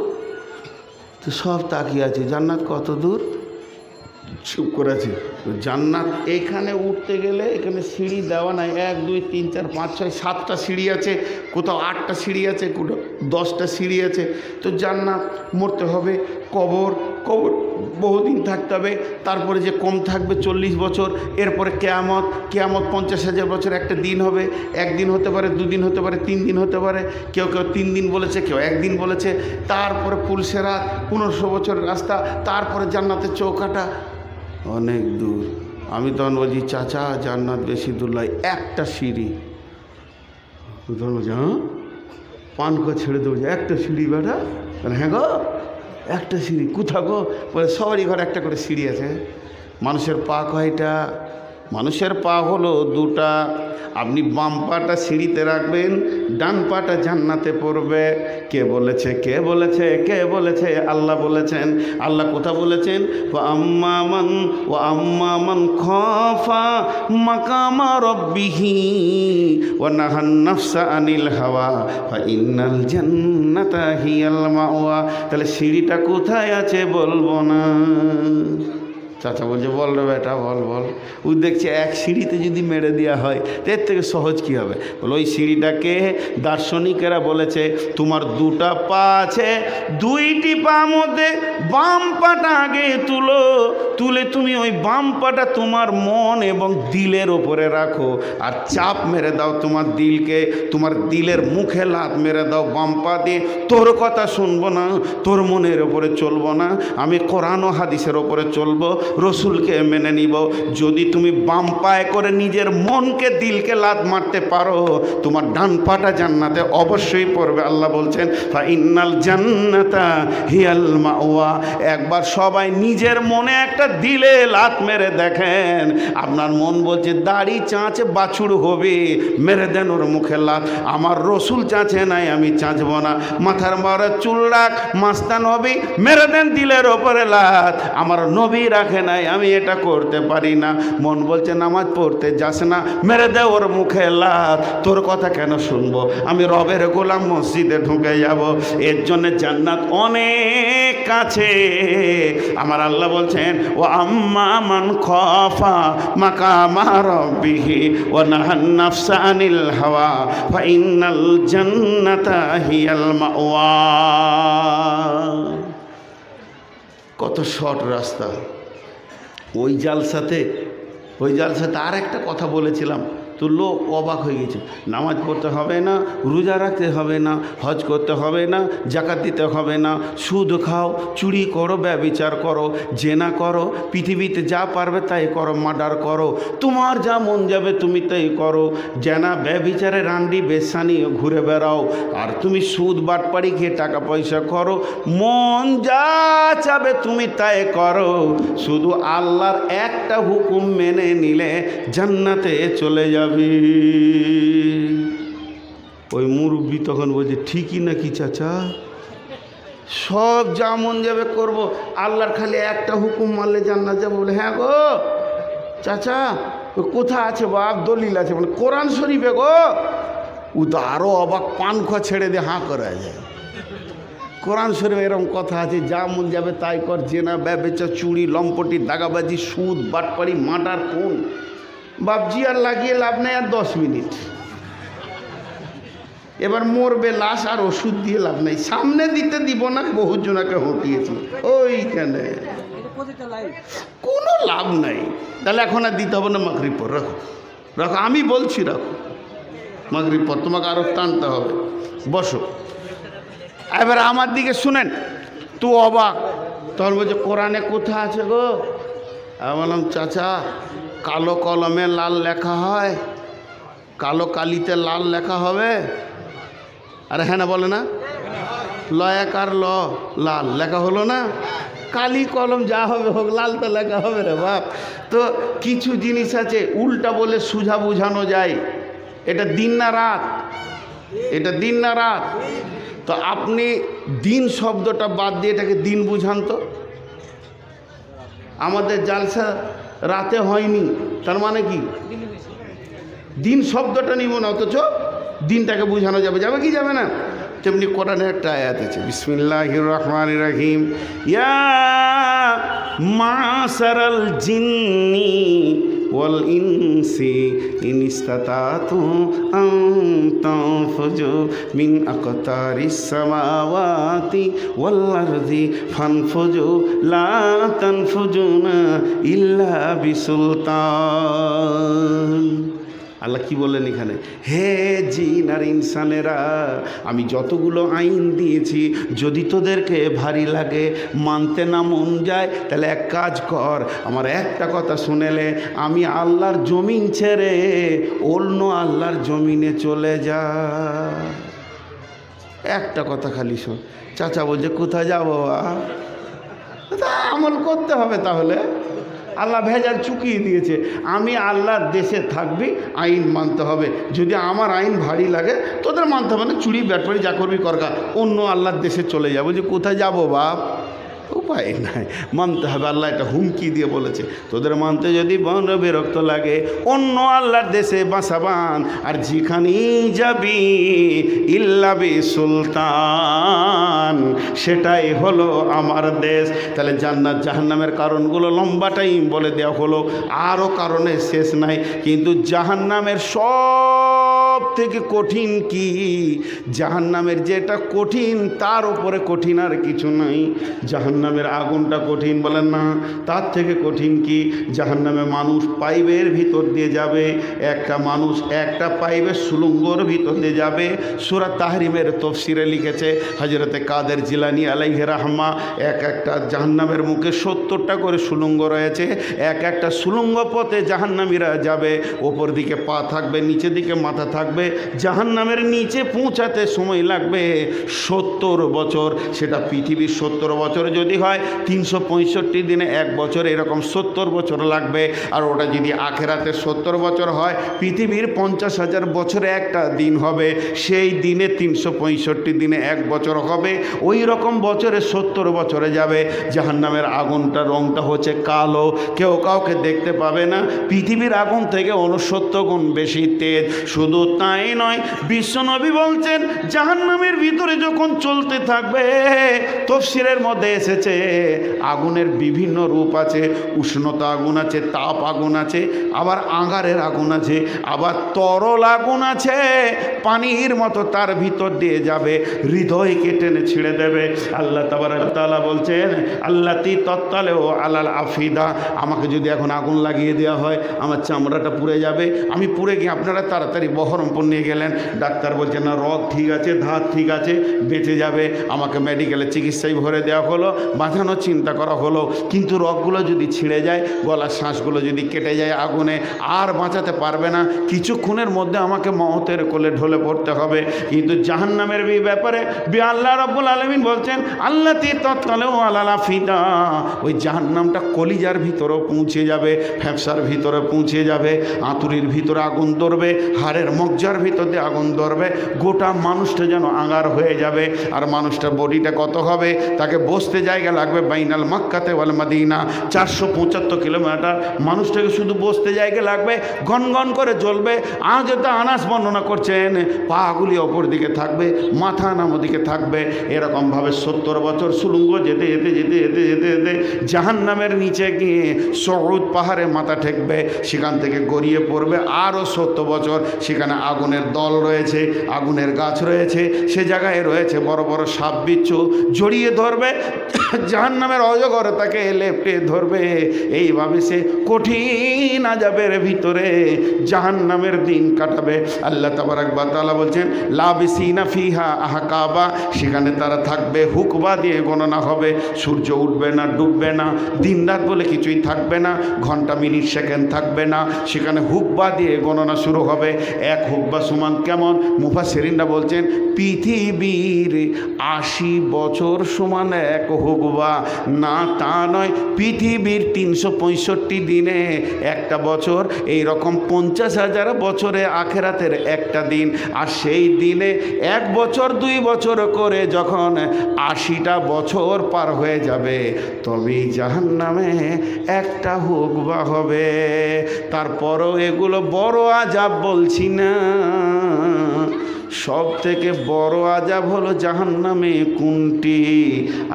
তো সব তাকিয়ে আছে, জান্নাত কত দূর? চুপ করেছে। জান্নাত এইখানে উঠতে গেলে এখানে সিঁড়ি দেওয়া নাই, 1 2 3 4 5 6 7টা সিঁড়ি আছে, কোথাও 8টা সিঁড়ি আছে, কোথাও 10টা সিঁড়ি আছে। তো জান্নাত মরতে হবে, কবর বহুদিন থাকতে হবে, তারপরে যে কম থাকবে 40 বছর, এরপরে কেয়ামত 50,000 বছর একটা দিন হবে, একদিন হতে পারে, 2 দিন হতে পারে, 3 দিন হতে পারে, কেউ 3 দিন বলেছে, কেউ 1 দিন বলেছে, তারপরে পুলসেরাত 1500 বছরের রাস্তা, তারপরে জান্নাতের চৌকাটা অনেক দূর। আমি তখন বলছি চাচা জান্নাত বেশি দূর নয়, একটা সিঁড়ি। তখন বলছি হ্যাঁ, পান করে ছেড়ে দেবো, একটা সিঁড়ি বেটা। হ্যাঁ গো একটা সিঁড়ি, কোথা গো? বলে সবারই ঘরে একটা করে সিঁড়ি আছে। মানুষের পা কয়টা? মানুষের পা হলো 2টা। আপনি বাম পাটা সিঁড়িতে রাখবেন, ডান পাটা জান্নাতে পড়বে। কে বলেছে? কে বলেছে? কে বলেছে? আল্লাহ বলেছেন। আল্লাহ কোথা বলেছেন? ওয়া আম্মান খাফা মাকামা রাব্বিহি ওয়া নাহান নাফসা আনিল হাওয়া ফা ইন্নাল জান্নাতা হিয়াল মাওয়া। তাহলে সিঁড়িটা কোথায় আছে বলবো না? চাচা বলছে বল রে বেটা বল বল। ও দেখছে এক সিঁড়িতে যদি মেরে দেওয়া হয় এর থেকে সহজ কী হবে? বলো ওই সিঁড়িটাকে দার্শনিকেরা বলেছে তোমার 2টা পা আছে, 2টি পা মধ্যে বাম পাটা আগে তুলে তুমি ওই বাম পাটা তোমার মন এবং দিলের ওপরে রাখো, আর চাপ মেরে দাও তোমার দিলকে, তোমার দিলের মুখে লাত মেরে দাও বাম পা দিয়ে। তোর কথা শুনবো না, তোর মনের ওপরে চলবো না, আমি কোরআন ও হাদিসের ওপরে চলবো, রসুলকে মেনে নিব। যদি তুমি বাম পায়ে করে নিজের মনকে দিলকে লাত মারতে পারো, তোমার ডান পাটা জান্নাতে অবশ্যই পড়বে। আল্লাহ বলছেন ফা ইন্নাল জান্নাতা হিয়াল মাওয়া। একবার সবাই নিজের মনে একটা দিলে লাত মেরে দেখেন, আপনার মন বলছে দাড়ি চাঁচে বাছুর হবে, মেরে দেন ওর মুখে লাত। আমার রসুল চাঁচে নাই, আমি চাঁচবো না। মাথার মারা চুল রাখ, মাস্তান হবে, মেরে দেন দিলের ওপরে লাত। আমার নবী রাখে নাই, আমি এটা করতে পারি না। মন বলছে নামাজ পড়তে যাস না, মেরে দে ওর মুখে লাত। তোর কথা কেন শুনবো? আমি রবের গোলাম, মসজিদে ঢুকে যাব। এর জন্য জান্নাত অনেক কাছে। আমার আল্লাহ বলছেন ও আম্মা মান খাফা মাকামা রাব্বিহি ওয়া নাহান নাফসা আনিল হাওয়া ফা ইন্নাল জান্নাতা হিয়াল মাওয়া। কত শর্ট রাস্তা। ওই জালসাতে আর একটা কথা বলেছিলাম, তো লোক অবাক হয়ে গেছে। নামাজ পড়তে হবে না, রোজা রাখতে হবে না, হজ করতে হবে না, জাকাত দিতে হবে না, সুদ খাও, চুরি করো, ব্যভিচার করো, জেনা করো, পৃথিবীতে যা পারবে তাই করো, মার্ডার করো, তোমার যা মন যাবে তুমি তাই করো। জেনা ব্যভিচারে রান্ডি বেসানি ঘুরে বেড়াও, আর তুমি সুদ বাটপাড়ি খেয়ে টাকা পয়সা করো, মন যা চাবে তুমি তাই করো। শুধু আল্লাহর একটা হুকুম মেনে নিলে জান্নাতে চলে যাবে। ওই মুরব্বী তখন বলছে ঠিকই নাকি চাচা, সব যা মন যাবে করব, আল্লাহর খালি একটা হুকুম মানলে জান্নাত যাবো। বলে হ্যাঁ গো চাচা, কোথা আছে বাপ? দলিল আছে বলে কোরআন শরীফে গো। ও তো আরও অবাক, পান খোয়া ছেড়ে দিয়ে হাঁ করা যায়। কোরআন শরীফে এরকম কথা আছে, যা মন যাবে তাই কর, জেনা ব্যভিচার চুরি লম্পটি দাগাবাজি সুদ বাটপাড়ি মার্ডার খুন। বাপজি আর লাগিয়ে লাভ নেই, আর 10 মিনিট। এবার মরবে লাশ, আর ওষুধ দিয়ে লাভ নেই, সামনে দিতে দিব না, বহু জনাকে হটিয়েছি ওইখানে, কোনো লাভ নাই। তাহলে এখন আর দিতে হবে না, মাগরিব পর রাখো, আমি বলছি রাখো, মাগরিব পর তোমাকে আরো টানতে হবে। বসো, এবার আমার দিকে শুনেন। তুই অবাক, তখন বলছে কোরআনে কোথা আছে গো? আমি বললাম চাচা, কালো কলমে লাল লেখা হয়, কালো কালিতে লাল লেখা হবে। আরে হ্যাঁ না বলে না, লয়াকার ল লাল লেখা হলো না, কালি কলম যা হবে হোক, লাল তো লেখা হবে রে বাপ। তো কিছু জিনিস আছে উল্টা বলে সুঝা বুঝানো যায়, এটা দিন না রাত, এটা দিন না রাত। তো আপনি দিন শব্দটা বাদ দিয়ে এটাকে দিন বুঝান তো। আমাদের জালসা রাতে হয়নি, তার মানে কি দিন শব্দটা নিব না, অথচ দিনটাকে বুঝানো যাবে, যাবে কি যাবে না? তেমনি কোরআনের একটা আয়াত আছে, বিসমিল্লাহির রহমানির রহিম, ইয়া মাশারাল জিন্নি ওয়াল ইনসি ইন ইসতাতাতুম আন তানফুজু মিন আকতারিস সামাওয়াতি ওয়াল আরদি ফানফুজু লা তানফুজুনা ইল্লা বিসুলতান। আল্লাহ কি বললেন এখানে? হে জিন আর ইনসানেরা, আমি যতগুলো আইন দিয়েছি যদি তোদেরকে ভারী লাগে, মানতে না মন যায়, তাহলে এক কাজ কর, আমার একটা কথা শুনেলে, আমি আল্লাহর জমিন ছেড়ে অন্য আল্লাহর জমিনে চলে যা। একটা কথা খালি শোন। চাচা বলছে কোথায় যাবো? আমল করতে হবে। তাহলে আল্লাহ ভেজাল চুকিয়ে দিয়েছে, আমি আল্লাহর দেশে থাকবি, আইন মানতে হবে। যদি আমার আইন ভারী লাগে তোদের মানতে হবে না, চুরি ব্যাটপারি যা করবি করগা, অন্য আল্লাহর দেশে চলে যাবো। যে কোথায় যাবো বাপ? উপায় নাই, মানতে হবে। আল্লাহ এটা হুমকি দিয়ে বলেছে, তোদের মানতে যদি বন বিরক্ত লাগে অন্য আল্লাহর দেশে বাসাবান, আর যেখানেই যাবি ইল্লা বিসুলতান, সেটাই হলো আমার দেশ। তাহলে জান্নাত জাহান্নামের কারণগুলো লম্বা টাইম বলে দেওয়া হলো, আরও কারণে শেষ নাই। কিন্তু জাহান্নামের সব থেকে কঠিন কি? জাহান্নামের যেটা কঠিন তার উপরে কঠিন আর কিছু নাই। জাহান্নামের আগুনটা কঠিন বলেন না, তার থেকে কঠিন কি? জাহান্নামে মানুষ পাইপের ভিতর দিয়ে যাবে, একটা মানুষ একটা পাইপের সুলঙ্গর ভিতর দিয়ে যাবে। সূরা তাহরিমের তফসিরে লিখেছে হযরতে কাদের জিলানী আলাইহি রাহমা, এক একটা জাহান্নামের মুখে 70টা করে সুলঙ্গ রয়েছে। এক একটা সুলঙ্গ পথে জাহান্নামীরা যাবে, ওপর দিকে পা থাকবে, নিচের দিকে মাথা থাকবে। জাহান্নামের নিচে পৌঁছাতে সময় লাগবে 70 বছর। সেটা পৃথিবীর 70 বছর যদি হয়, 365 দিনে 1 বছর, এরকম 70 বছর লাগবে। আর ওটা যদি আখেরাতে 70 বছর হয়, পৃথিবীর 50,000 বছরে একটা দিন হবে, সেই দিনে 365 দিনে 1 বছর হবে। ওই রকম বছরে 70 বছরে যাবে। জাহান্নামের আগুনটা রংটা হচ্ছে কালো, কেউ কাউকে দেখতে পাবে না। পৃথিবীর আগুন থেকে 69 গুণ বেশি তেজ। শুধু তাই নয়, বিশ্বনবী বলছেন জাহান্নামের ভিতরে যখন চলতে থাকবে, তফসিরের মধ্যে এসেছে আগুনের বিভিন্ন রূপ আছে। উষ্ণতা আগুন আছে, তাপ আগুন আছে, আবার আঙারের আগুন আছে, আবার তরল আগুন আছে, পানির মতো তার ভিতর দিয়ে যাবে, হৃদয়কে টেনে ছিঁড়ে দেবে। আল্লাহ তাবারক তাআলা বলছেন আল্লাতি তত্তালেও আলাল আফিদা, আমাকে যদি এখন আগুন লাগিয়ে দেওয়া হয় আমার চামড়াটা পুড়ে যাবে। আমি পুড়ে গিয়ে আপনারা তাড়াতাড়ি বহরমপুর নিয়ে গেলেন, ডাক্তার বলছেন না রগ ঠিক আছে, ধাত ঠিক আছে, বেঁচে যাবে। আমাকে মেডিকেলে চিকিৎসায় ভরে দেওয়া হলো, বাঁচানোর চিন্তা করা হলো, কিন্তু রগগুলো যদি ছিঁড়ে যায়, গলার শ্বাসগুলো যদি কেটে যায় আগুনে, আর বাঁচাতে পারবে না। কিছুক্ষণের মধ্যে আমাকে মওতের কোলে ঢলে পড়তে হবে। কিন্তু জাহান্নামের ব্যাপারে আল্লাহ রাব্বুল আলামিন বলছেন আল্লাতি তৎকালেও আলাল আফিদা, ওই জাহান্নামটা কলিজার ভিতরেও পৌঁছে যাবে, ফ্যাপসার ভিতরে পৌঁছে যাবে, আঁতুরির ভিতরে আগুন ধরবে, হাড়ের মজ্জার ভিতর দিয়ে আগুন ধরবে, গোটা মানুষটা যেন আঙার হয়ে যাবে। আর মানুষটার বডিটা কত হবে? তাকে বসতে জায়গা লাগবে বাইনাল মক্কাতে ওয়াল মদিনা, 475 কিলোমিটার। মানুষটাকে শুধু বসতে জায়গা লাগবে, গনগন করে জ্বলবে। আজ তো আনাস বর্ণনা করছেন, পাগুলি অপর দিকে থাকবে, মাথা নামো দিকে থাকবে। এরকমভাবে 70 বছর সুলঙ্গ যেতে যেতে যেতে যেতে যেতে যেতে জাহান্নামের নিচে গিয়ে সউদ পাহাড়ে মাথা ঠেকবে, সেখান থেকে গড়িয়ে পড়বে আরও 70 বছর। সেখানে আগুনের দল রয়েছে, আগুনের গাছ রয়েছে, সে জায়গায় রয়েছে বড় বড় সাপ বিচ্ছু, জড়িয়ে ধরবে জাহান্নামের অজগর তাকে লেপটে ধরবে। এইভাবে সে কঠিন আযাবের ভিতরে জাহান্নামের দিন কাটাবে। আল্লাহ তাবারক ওয়া তাআলা বলছেন লাবিসিনা ফিহা আহকাবা, সেখানে তারা থাকবে, হুকবা দিয়ে গণনা হবে। সূর্য উঠবে না, ডুববে না, দিন রাত বলে কিছুই থাকবে না, ঘন্টা মিনিট সেকেন্ড থাকবে না, সেখানে হুকবা দিয়ে গণনা শুরু হবে। এক হুকবা সমান কেমন? মুফাসসিরিনরা বলছেন পৃথিবীর 80 বছর সমান এক হুকবা। না তা নয়, পৃথিবীর 365 দিনে একটা বছর, এই রকম 50,000 বছরে আখেরাতের একটা দিন। আর সেই দিনে 1 বছর 2 বছর করে যখন 80টা বছর পার হয়ে যাবে, তবেই জাহান্নামে একটা হুকবা হবে। তারপরও এগুলো বড় আযাব বলছি না, সব থেকে বড় আযাব হলো জাহান্নামে কোনটি?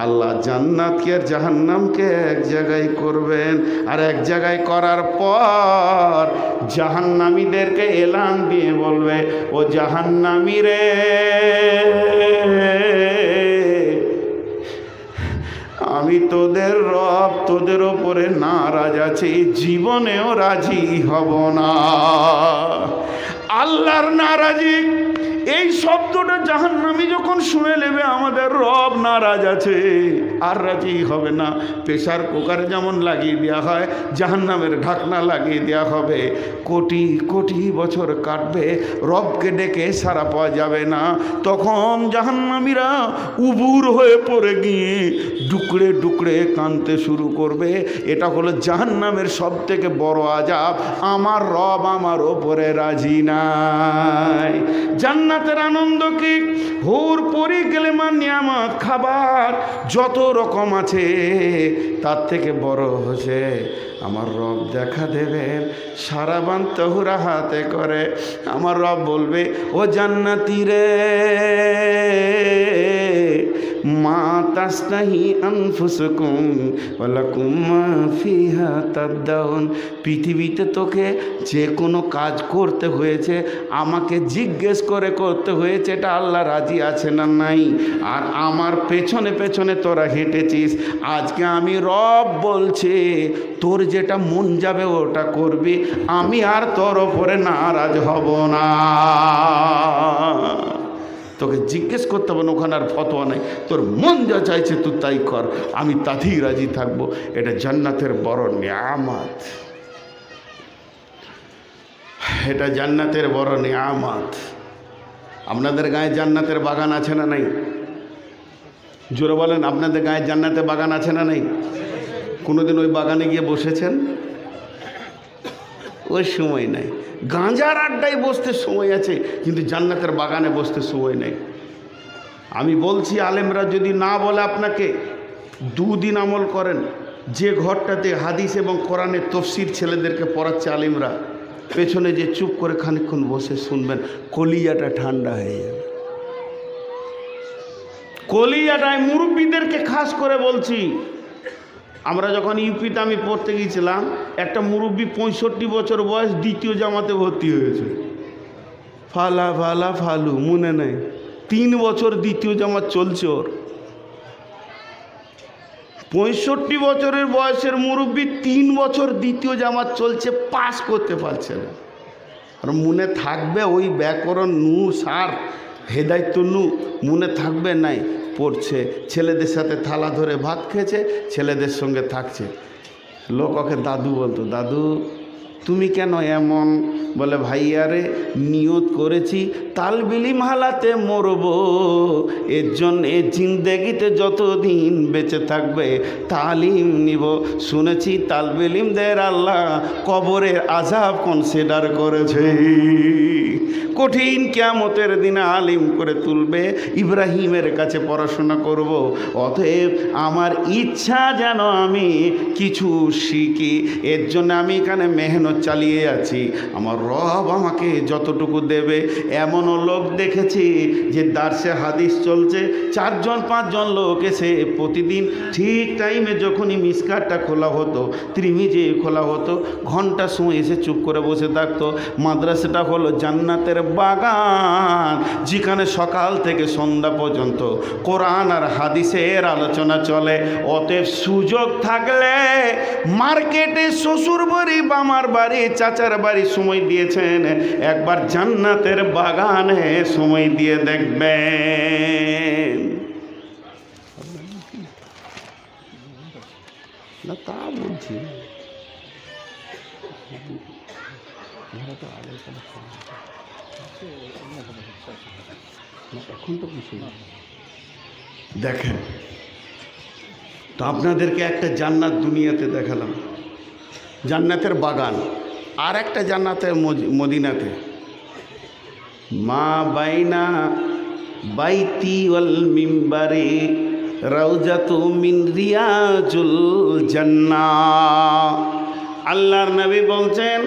আল্লাহ জান্নাতকে আর জাহান্নামকে এক জায়গায় করবেন, আর এক জায়গায় করার পর জাহান্নামীদেরকে এলান দিয়ে বলবে, ও জাহান্নামী রে, আমি তোদের রব, তোদের ওপরে নারাজ আছি, জীবনেও রাজি হব না। আল্লাহর নারাজি, এই শব্দটা জাহান্নামী যখন শুনে নেবে আমাদের রব নারাজ আছে, আর রাজি হবে না। প্রেসার কুকারে যেমন লাগিয়ে দেওয়া হয়, জাহান্নামের ঢাকনা লাগিয়ে দেওয়া হবে, কোটি কোটি বছর কাটবে, রবকে ডেকে সারা পাওয়া যাবে না। তখন জাহান্নামীরা উবুর হয়ে পড়ে গিয়ে ডুকরে ডুকরে কাঁদতে শুরু করবে। এটা হলো জাহান্নামের সব থেকে বড় আযাব, আমার রব আমার ওপরে রাজি নাই। জান্নাতের আনন্দ কি? হুর পরি গেলেমা নিয়ামত, খাবার যত রকম আছে, তার থেকে বড় হচ্ছে আমার রব দেখা দেবেন সারাবান তহুরা হাতে করে। আমার রব বলবে, ও জান্নাতি রে, মা তাস্তাহি আনফুসুকুম ওয়ালাকুম মা ফিহা তাদাউন। পৃথিবীতে তোকে যে কোনো কাজ করতে হয়েছে, আমাকে জিজ্ঞেস করে করতে হয়েছে, এটা আল্লাহ রাজি আছে না নাই, আর আমার পেছনে পেছনে তোরা হেঁটেছিস। আজকে আমি রব বলছি, তোর যেটা মন যাবে ওটা করবি, আমি আর তোর ওপরে নারাজ হব না। তোকে জিজ্ঞেস করতে হবে না, ওখানে আর ফতোয়া নাই, তোর মন যা চাইছে তুই তাই কর, আমি তাতেই রাজি থাকবো। এটা জান্নাতের বড় নিয়ামত, এটা জান্নাতের বড় নিয়ামত। আপনাদের গায়ে জান্নাতের বাগান আছে না নাই? জোরে বলেন, আপনাদের গায়ে জান্নাতের বাগান আছে না নাই? কোনোদিন ওই বাগানে গিয়ে বসেছেন? ওই সময় নাই। গাঁজার আড্ডায় বসতে সময় আছে, কিন্তু জান্নাতের বাগানে বসতে সময় নেই। আমি বলছি, আলেমরা যদি না বলে আপনাকে, দুদিন আমল করেন। যে ঘরটাতে হাদিস এবং কোরআনের তফসির ছেলেদেরকে পড়াচ্ছে আলেমরা, পেছনে যে চুপ করে খানিকক্ষণ বসে শুনবেন, কলিজাটা ঠান্ডা হয়ে যাবে। কলিজাটায় মুরব্বীদেরকে খাস করে বলছি। আমরা যখন ইউপিতে আমি পড়তে গিয়েছিলাম, একটা মুরব্বী 65 বছর বয়স, দ্বিতীয় জামাতে ভর্তি হয়েছে। ফালা ফালা ফালু মনে নেই, 3 বছর দ্বিতীয় জামাত চলছে ওর। 65 বছরের বয়সের মুরব্বী, 3 বছর দ্বিতীয় জামাত চলছে, পাস করতে পারছে না। আর মনে থাকবে ওই ব্যাকরণ নু সার হেদায়ত নু মনে থাকবে নাই, পড়ছে। ছেলেদের সাথে থালা ধরে ভাত খেয়েছে, ছেলেদের সঙ্গে থাকছে। লোক ওকে দাদু বলতো, দাদু তুমি কেন এমন? বলে, ভাইয়ারে নিয়ত করেছি তালবিলিম হালাতে মরব, এর জন্যে জিন্দেগিতে যতদিন বেঁচে থাকবে তালিম নিব। শুনেছি তালবিলিমদের আল্লাহ কবরের আযাব কনসিডার করেছে, কঠিন কিয়ামতের দিনে আলিম করে তুলবে। ইব্রাহিমের কাছে পড়াশোনা করব, অতএব আমার ইচ্ছা যেন আমি কিছু শিখি, এর জন্য আমি এখানে মেহনত চালিয়ে আছি। আমার রব আমাকে যতটুকু দেবে। এমনও লোক দেখেছি যে দার্সে হাদিস চলছে, 4-5 জন লোক এসে প্রতিদিন ঠিক টাইমে যখনই মিসকাতটা খোলা হতো, ত্রিমিজি খোলা হতো, ঘন্টা সময় এসে চুপ করে বসে থাকতো। মাদ্রাসাটা হলো জান্নাতের বাগান, যেখানে সকাল থেকে সন্ধ্যা পর্যন্ত কোরআন আর হাদিসের আলোচনা চলে। অতএব সুযোগ থাকলে মার্কেটে শ্বশুর বাড়ি, বামার বাড়ি, চাচার বাড়ি সময় দিয়েছেন, একবার জান্নাতের বাগানে সময় দিয়ে দেখবেন। না তা বলছি, এখন তো কিছু দেখেন। তো আপনাদেরকে একটা জান্নাত দুনিয়াতে দেখালাম, জান্নাতের বাগান। আর একটা জান্নাতের মদিনাতে, মা বাইনা বাইতি ওয়াল মিম্বারে রাউজাতু মিন রিয়াজুল জান্নাহ। আল্লাহর নবী বলছেন,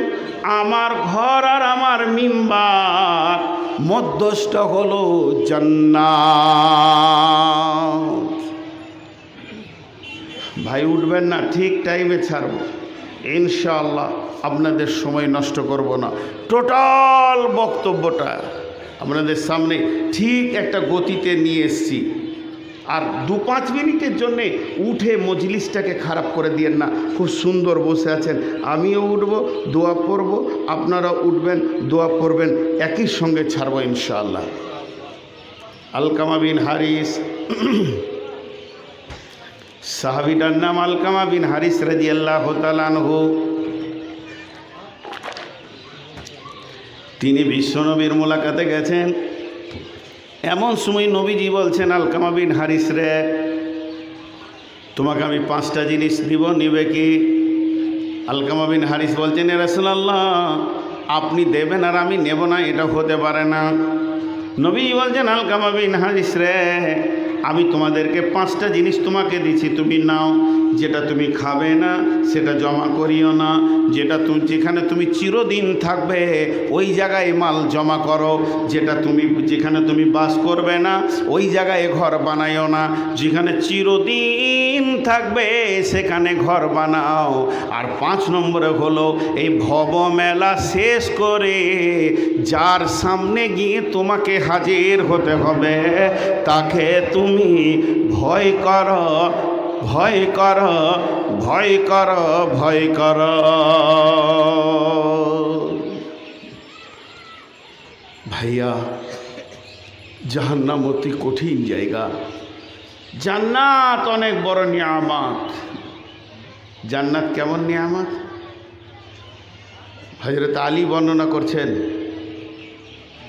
আমার ঘর আর আমার মিম্বার মধ্যস্থ হলো জান্নাত। ভাই উঠবেন না, ঠিক টাইমে ছাড়ব ইনশাআল্লাহ, আপনাদের সময় নষ্ট করব না। টোটাল বক্তব্যটা আপনাদের সামনে ঠিক একটা গতিতে নিয়ে এসছি। আর 2-5 মিনিটের জন্যে উঠে মজলিসটাকে খারাপ করে দিয়েন না। খুব সুন্দর বসে আছেন, আমিও উঠব, দোয়া পড়ব, আপনারা উঠবেন, দোয়া পড়বেন, একই সঙ্গে ছাড়ব ইনশাআল্লাহ। আলকামা বিন হারিস, সাহাবীটার নাম আলকামা বিন হারিস রাদিয়াল্লাহু তাআলা আনহু। তিনি বিশ্বনবীর মোলাকাতে গেছেন। এমন সময় নবীজি বলছেন, আলকামা বিন হারিস রে, তোমাকে আমি 5টা জিনিস দিব, নিবে কি? আলকামা বিন হারিস বলছেন, ইয়া রাসূলুল্লাহ, আপনি দেবেন আর আমি নেব না, এটা হতে পারে না। নবীজি বলছেন, আলকামা বিন হারিস রে, আমি তোমাদেরকে 5টা জিনিস তোমাকে দিচ্ছি, তুমি নাও। যেটা তুমি খাবে না সেটা জমা করিও না, যেখানে তুমি চিরদিন থাকবে ওই জায়গায় মাল জমা করো, যেখানে তুমি বাস করবে না ওই জায়গায় ঘর বানাইও না, যেখানে চিরদিন থাকবে সেখানে ঘর বানাও। আর 5 নম্বরে হলো, এই ভব মেলা শেষ করে যার সামনে গিয়ে তোমাকে হাজির হতে হবে তাকে তুমি ভয় করো, ভয় করো, ভয় করো, ভয় করো। ভাইয়া, জাহান্নাম অতি কঠিন জায়গা, জান্নাত অনেক বড় নিয়ামত। জান্নাত কেমন নিয়ামত? হযরত আলী বর্ণনা করছেন,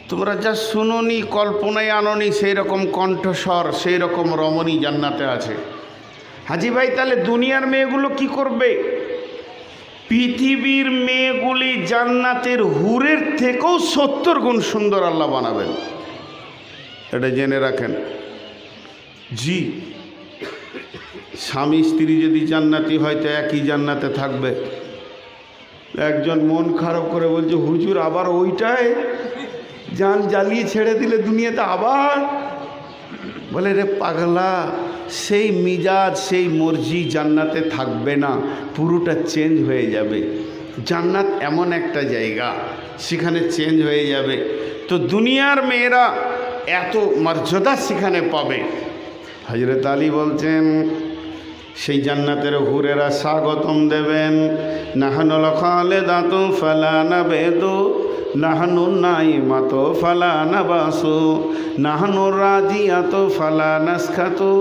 তোমরা যা শুনোনি, কল্পনায় আনোনি সেই রকম কণ্ঠস্বর, সেই রকম রমণী জান্নাতে আছে। হাজি ভাই, তাহলে দুনিয়ার মেয়েগুলো কি করবে? পৃথিবীর মেয়েগুলি জান্নাতের হুরের থেকেও 70 গুণ সুন্দর আল্লাহ বানাবেন, এটা জেনে রাখেন। জি, স্বামী স্ত্রী যদি জান্নাতি হয় তো একই জান্নাতে থাকবে। একজন মন খারাপ করে বলছে, হুজুর আবার ওইটাই জান জ্বালিয়ে ছেড়ে দিলে দুনিয়াতে আবার? বলে, রে পাগলা, সেই মিজাজ, সেই মর্জি জান্নাতে থাকবে না, পুরোটা চেঞ্জ হয়ে যাবে। জান্নাত এমন একটা জায়গা, সেখানে চেঞ্জ হয়ে যাবে। তো দুনিয়ার মেয়েরা এত মর্যাদা সেখানে পাবে। হযরত আলী বলছেন, সেই জান্নাতের হুরেরা স্বাগতম দেবেন, নাহানুল খালিদাতু ফালা নাবেদু, নাহানু নাইমাতু ফালা নাবাসু, নাহানু রাজিয়াতু ফালা নাসখাতু,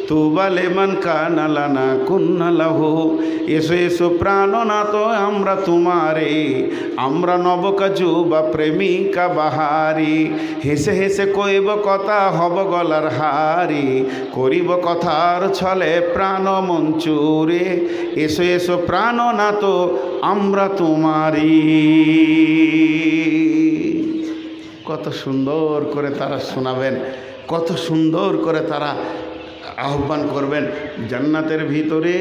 তুবা লিমান কানা লানা কুন্না লাহু। এসো এসো প্রাণনাথ আমরা তোমারে, আমরা নবকাজু বা প্রেমিকা বাহারি, হেসে হেসে কইব কথা হব গলার হারি, করিব কথার ছলে প্রাণ মঞ্চুরে, এসো এসো প্রাণনাথ আমরা তোমারি। কত সুন্দর করে তারা শোনাবেন, কত সুন্দর করে তারা আহ্বান করবেন। জান্নাতের ভিতরে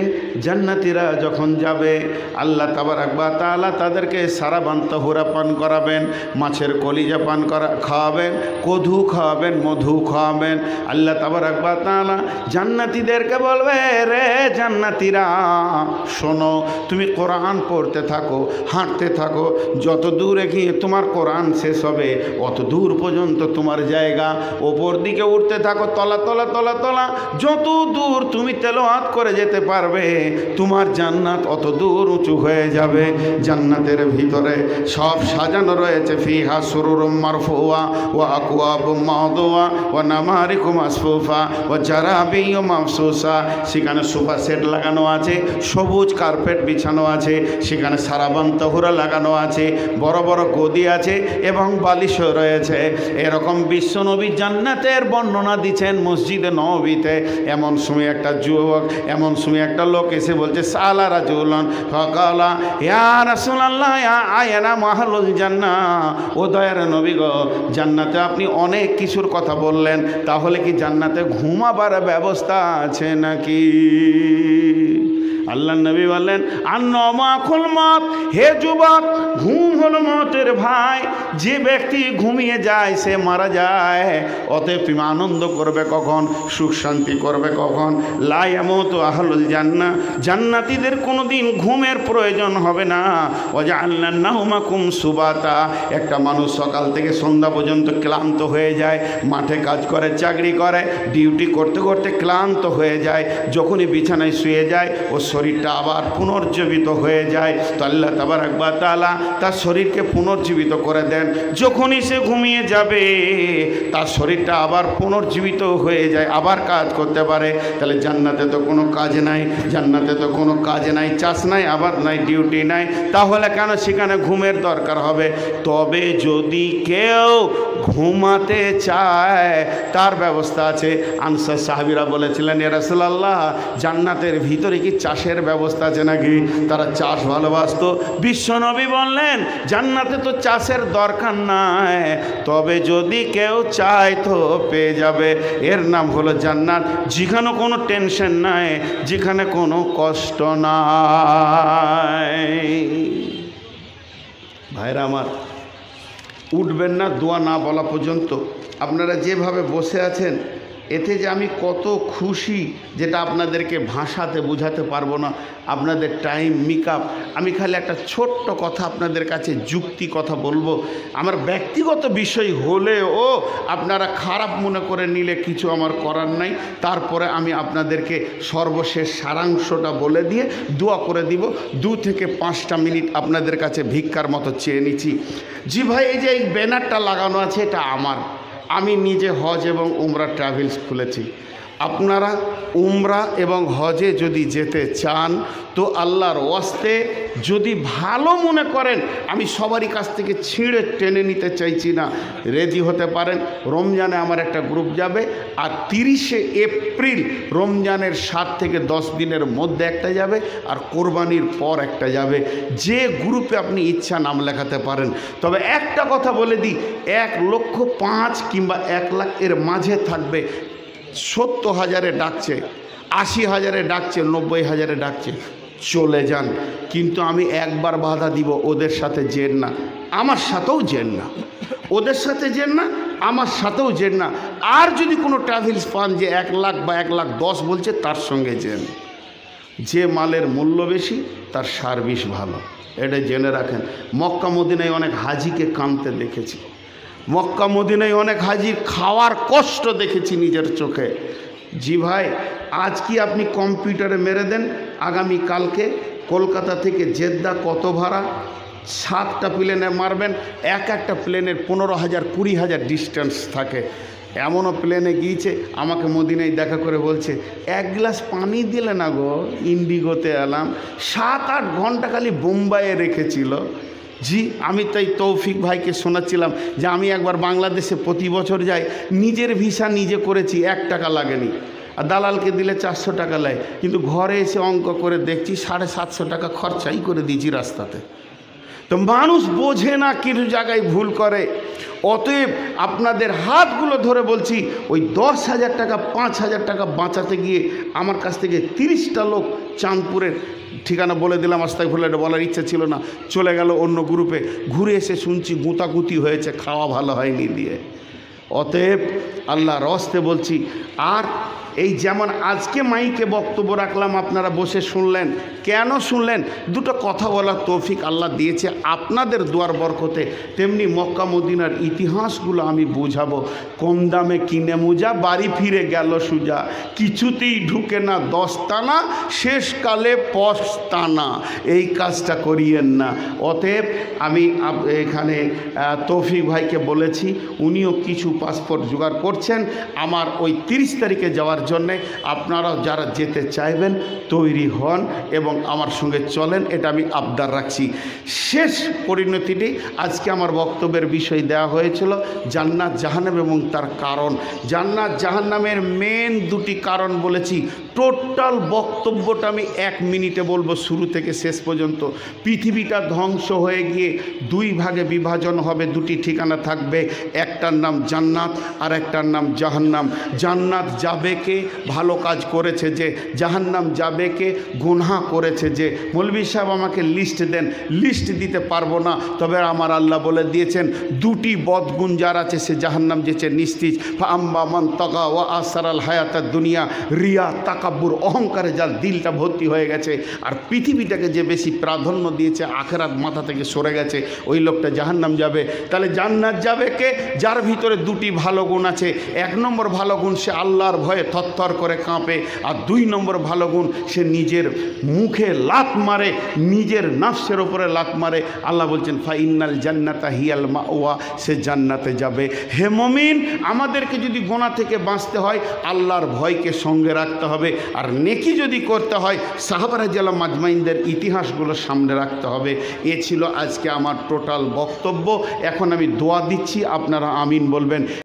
জান্নাতীরা যখন যাবে, আল্লাহ তাবারাক ওয়া তাআলা তাদেরকে সারাবান তাহুরা পান করাবেন, মাছের কলিজা পান খাওয়াবেন, কধু খাওয়াবেন, মধু খাওয়াবেন। আল্লাহ তাবারাক ওয়া তাআলা জান্নাতীদেরকে বলবে, রে জান্নাতীরা শোনো, তুমি কোরআন পড়তে থাকো, হাঁটতে থাকো, যত দূরে গিয়ে তোমার কোরআন শেষ হবে অত দূর পর্যন্ত তোমার জায়গা, ওপর দিকে উঠতে থাকো, তলা তলা তলা তলা, যত দূর তুমি তেলাওয়াত করে যেতে পারবে তোমার জান্নাত অত দূর উঁচু হয়ে যাবে। জান্নাতের ভিতরে সব সাজানো রয়েছে, ফিহা সুরুরুম মারফুয়া ওয়া আকওয়াবুম মাওদুয়া ওয়া নামারিকু মাসফুফা ওয়া জারাবিয়্যু মাফসুসা। সেখানে সোফা সেট লাগানো আছে, সবুজ কার্পেট বিছানো আছে, সেখানে সারাবান তাহুরা লাগানো আছে, বড় বড় গদি আছে এবং বালিশও রয়েছে। এরকম বিশ্বনবী জান্নাতের বর্ণনা দিচ্ছেন মসজিদে নববীতে। এমন সময় একটা যুবক, এমন সময় একটা লোক এসে বলছে, সালা রাজুলান ফাকালা ইয়া রাসূলুল্লাহ আয়ানা মাহালুল জান্নাহ। ও দয়ার নবী গো, জান্নাতে আপনি অনেক কিছুর কথা বললেন, তাহলে কি জান্নাতে ঘুমাবার ব্যবস্থা আছে নাকি? আল্লাহ নবী বললেন আন্নমাকুল মত, হে যুবক, ঘুম হলো মতের ভাই। যে ব্যক্তি ঘুমিয়ে যায় সে মারা যায়। অতএব তুমি আনন্দ করবে কখন, সুখ শান্তি করবে কখন? লা ইয়ামুতু আহলুল জান্নাহ, জান্নাতীদের কোনোদিন ঘুমের প্রয়োজন হবে না। ওয়াজআলনা নাওমাকুম সুবাতা, একটা মানুষ সকাল থেকে সন্ধ্যা পর্যন্ত ক্লান্ত হয়ে যায়, মাঠে কাজ করে, চাকরি করে, ডিউটি করতে করতে ক্লান্ত হয়ে যায়, যখনই বিছানায় শুয়ে যায় ওর শরীরটা আবার পুনর্জীবিত হয়ে যায়। তো আল্লাহ তাবারাক ওয়া তাআলা তার শরীরকে পুনর্জীবিত করে দেন। যখনই সে ঘুমিয়ে যাবে তার শরীরটা আবার পুনর্জীবিত হয়ে যায়, আবার কাজ করতে পারে। তাহলে জান্নাতে তো কোনো কাজ নাই, জান্নাতে তো কোনো কাজ নাই, চাষ নাই, আবার নাই, ডিউটি নাই, তাহলে কেন সেখানে ঘুমের দরকার হবে? তবে যদি কেউ ঘুমাতে চায় তার ব্যবস্থা আছে। আনসার সাহাবীরা বলেছিলেন, ইয়া রাসূলুল্লাহ, জান্নাতের ভিতরে কি চাষের ব্যবস্থা আছে নাকি? তারা চাষ ভালোবাসতো। বিশ্বনবী বললেন, জান্নাতে তো চাষের দরকার নাই, তবে যদি কেউ চায় তো পেয়ে যাবে। এর নাম হলো জান্নাত, যেখানে কোনো টেনশন নাই, যেখানে কোনো কষ্ট নাই। ভাইরা আমার, উঠবেন না দোয়া না বলা পর্যন্ত। আপনারা যেভাবে বসে আছেন এতে যে আমি কত খুশি, যেটা আপনাদেরকে ভাষাতে বোঝাতে পারবো না। আপনাদের টাইম মেকআপ, আমি খালি একটা ছোট্ট কথা আপনাদের কাছে যুক্তি কথা বলবো। আমার ব্যক্তিগত বিষয় হলেও আপনারা খারাপ মনে করে নিলে কিছু আমার করার নাই। তারপরে আমি আপনাদেরকে সর্বশেষ সারাংশটা বলে দিয়ে দোয়া করে দিব। 2 থেকে 5টা মিনিট আপনাদের কাছে ভিক্ষার মতো চেয়ে নিচ্ছি। জি ভাই, এই যে এই ব্যানারটা লাগানো আছে এটা আমার, আমি নিজে হজ এবং উমরা ট্রাভেলস খুলেছি। আপনারা উমরা এবং হজে যদি যেতে চান তো আল্লাহর ওয়াস্তে যদি ভালো মনে করেন, আমি সবারই কাছ থেকে ছিঁড়ে টেনে নিতে চাইছি না, রেডি হতে পারেন। রমজানে আমার একটা গ্রুপ যাবে, আর 30শে এপ্রিল রমজানের 7 থেকে 10 দিনের মধ্যে একটা যাবে, আর কোরবানির পর একটা যাবে। যে গ্রুপে আপনি ইচ্ছা নাম লেখাতে পারেন। তবে একটা কথা বলে দিই, 1,05,000 কিংবা 1 লাখ এর মাঝে থাকবে। 70,000-এ ডাকছে, 80,000-এ ডাকছে, 90,000-এ ডাকছে, চলে যান। কিন্তু আমি একবার বাধা দিব, ওদের সাথে যেন না, আমার সাথেও যেন না, ওদের সাথে যেন না, আমার সাথেও যেন না। আর যদি কোনো ট্রাভেলস পান যে 1 লাখ বা 1,10,000 বলছে, তার সঙ্গে যেন। যে মালের মূল্য বেশি তার সার্ভিস ভালো, এটা জেনে রাখেন। মক্কা মদিনায় অনেক হাজিকে কাঁদতে দেখেছি, মক্কা মদিনায় অনেক হাজির খাওয়ার কষ্ট দেখেছি নিজের চোখে। জি ভাই, আজ কি আপনি কম্পিউটারে মেরে দেন, আগামী কালকে কলকাতা থেকে জেদ্দা কত ভাড়া, 7টা প্লেনে মারবেন, একটা প্লেনের 15,000 20,000 ডিস্টেন্স থাকে। এমনও প্লেনে গিয়েছে, আমাকে মদিনায় দেখা করে বলছে, 1 গ্লাস পানি দিলে না গো, ইন্ডিগোতে এলাম, 7-8 ঘন্টা খালি বোম্বাইয়ে রেখেছিল। জি, আমি তাই তৌফিক ভাইকে শোনাচ্ছিলাম যে আমি একবার বাংলাদেশে প্রতি বছর যাই, নিজের ভিসা নিজে করেছি, 1 টাকা লাগেনি, আর দালালকে দিলে 400 টাকা লাগে, কিন্তু ঘরে এসে অঙ্ক করে দেখছি 750 টাকা খরচাই করে দিয়েছি রাস্তাতে। তো মানুষ বোঝে না, কিছু জায়গায় ভুল করে। অতএব আপনাদের হাতগুলো ধরে বলছি, ওই 10,000 টাকা 5,000 টাকা বাঁচাতে গিয়ে আমার কাছ থেকে 30টা লোক চাঁদপুরের ঠিকানা বলে দিলাম, আস্তাগফিরুল্লাহ, এটা বলার ইচ্ছা ছিল না, চলে গেল অন্য গ্রুপে। ঘুরে এসে শুনছি গুঁতাগুতি হয়েছে, খাওয়া ভালো হয়নি দিয়ে। অতএব আল্লাহর রাস্তে বলছি। আর এই যেমন আজকে মাইকে বক্তব্য রাখলাম, আপনারা বসে শুনলেন, কেন শুনলেন? 2টো কথা বলার তৌফিক আল্লাহ দিয়েছে আপনাদের দুয়ার বরকতে। তেমনি মক্কা মদিনার ইতিহাসগুলো আমি বুঝাবো। কম দামে কিনে মুজা, বাড়ি ফিরে গেল সুজা, কিছুতেই ঢুকে না দস্তানা, শেষকালে পস্তানা, এই কাজটা করিয়েন না। অতএব আমি এখানে তৌফিক ভাইকে বলেছি, উনিও কিছু পাসপোর্ট জোগাড় করছেন আমার ওই 30 তারিখে যাওয়ার জন্যে। আপনারাও যারা যেতে চাইবেন তৈরি হন এবং আমার সঙ্গে চলেন, এটা আমি আবদার রাখছি। শেষ পরিণতিটি আজকে আমার বক্তব্যের বিষয় দেওয়া হয়েছিল জান্নাত জাহান্নাম এবং তার কারণ। জান্নাত জাহান্নামের মেন 2টি কারণ বলেছি। টোটাল বক্তব্যটা আমি 1 মিনিটে বলবো, শুরু থেকে শেষ পর্যন্ত। পৃথিবীটা ধ্বংস হয়ে গিয়ে 2 ভাগে বিভাজন হবে, 2টি ঠিকানা থাকবে, একটার নাম জান্নাত আর একটার নাম জাহান্নাম। জান্নাত যাবে কে, ভালো কাজ করেছে যে, জাহান্নাম যাবে কে, গুনাহ করেছে যে। মৌলভী সাহেব আমাকে লিস্ট দেন, লিস্ট দিতে পারবো না, তবে আমার আল্লাহ বলে দিয়েছেন দুটি বদগুণ যার আছে সে জাহান্নাম যেছে নিস্তিজ। আম্বা মান তাগা ওয়া আসারাল হায়াতাদ দুনিয়া, রিয়া তাকাব্বুর, অহংকারে যার দিলটা ভর্তি হয়ে গেছে আর পৃথিবীটাকে যে বেশি প্রাধান্য দিয়েছে, আখেরাত মাথা থেকে সরে গেছে, ওই লোকটা জাহান্নাম যাবে। তাহলে জান্নাত যাবে কে, যার ভিতরে দুটি ভালো গুণ আছে। 1 নম্বর ভালো গুণ, সে আল্লাহর ভয়ে থরথর করে কাঁপে। আর 2 নম্বর ভালো গুণ, সে নিজের মুখে লাত মারে, নিজের নাফসের ওপরে লাত মারে। আল্লাহ বলছেন ফাইনাল জান্নাতা হিয়াল মাওয়া, সে জান্নাতে যাবে। হে মুমিন, আমাদেরকে যদি গোনা থেকে বাঁচতে হয় আল্লাহর ভয়কে সঙ্গে রাখতে হবে, আর নেকি যদি করতে হয় সাহাবা রাদিয়াল্লাহু মাজমাইনদের ইতিহাসগুলো সামনে রাখতে হবে। এ ছিল আজকে আমার টোটাল বক্তব্য। এখন আমি দোয়া দিচ্ছি, আপনারা আমিন বলবেন।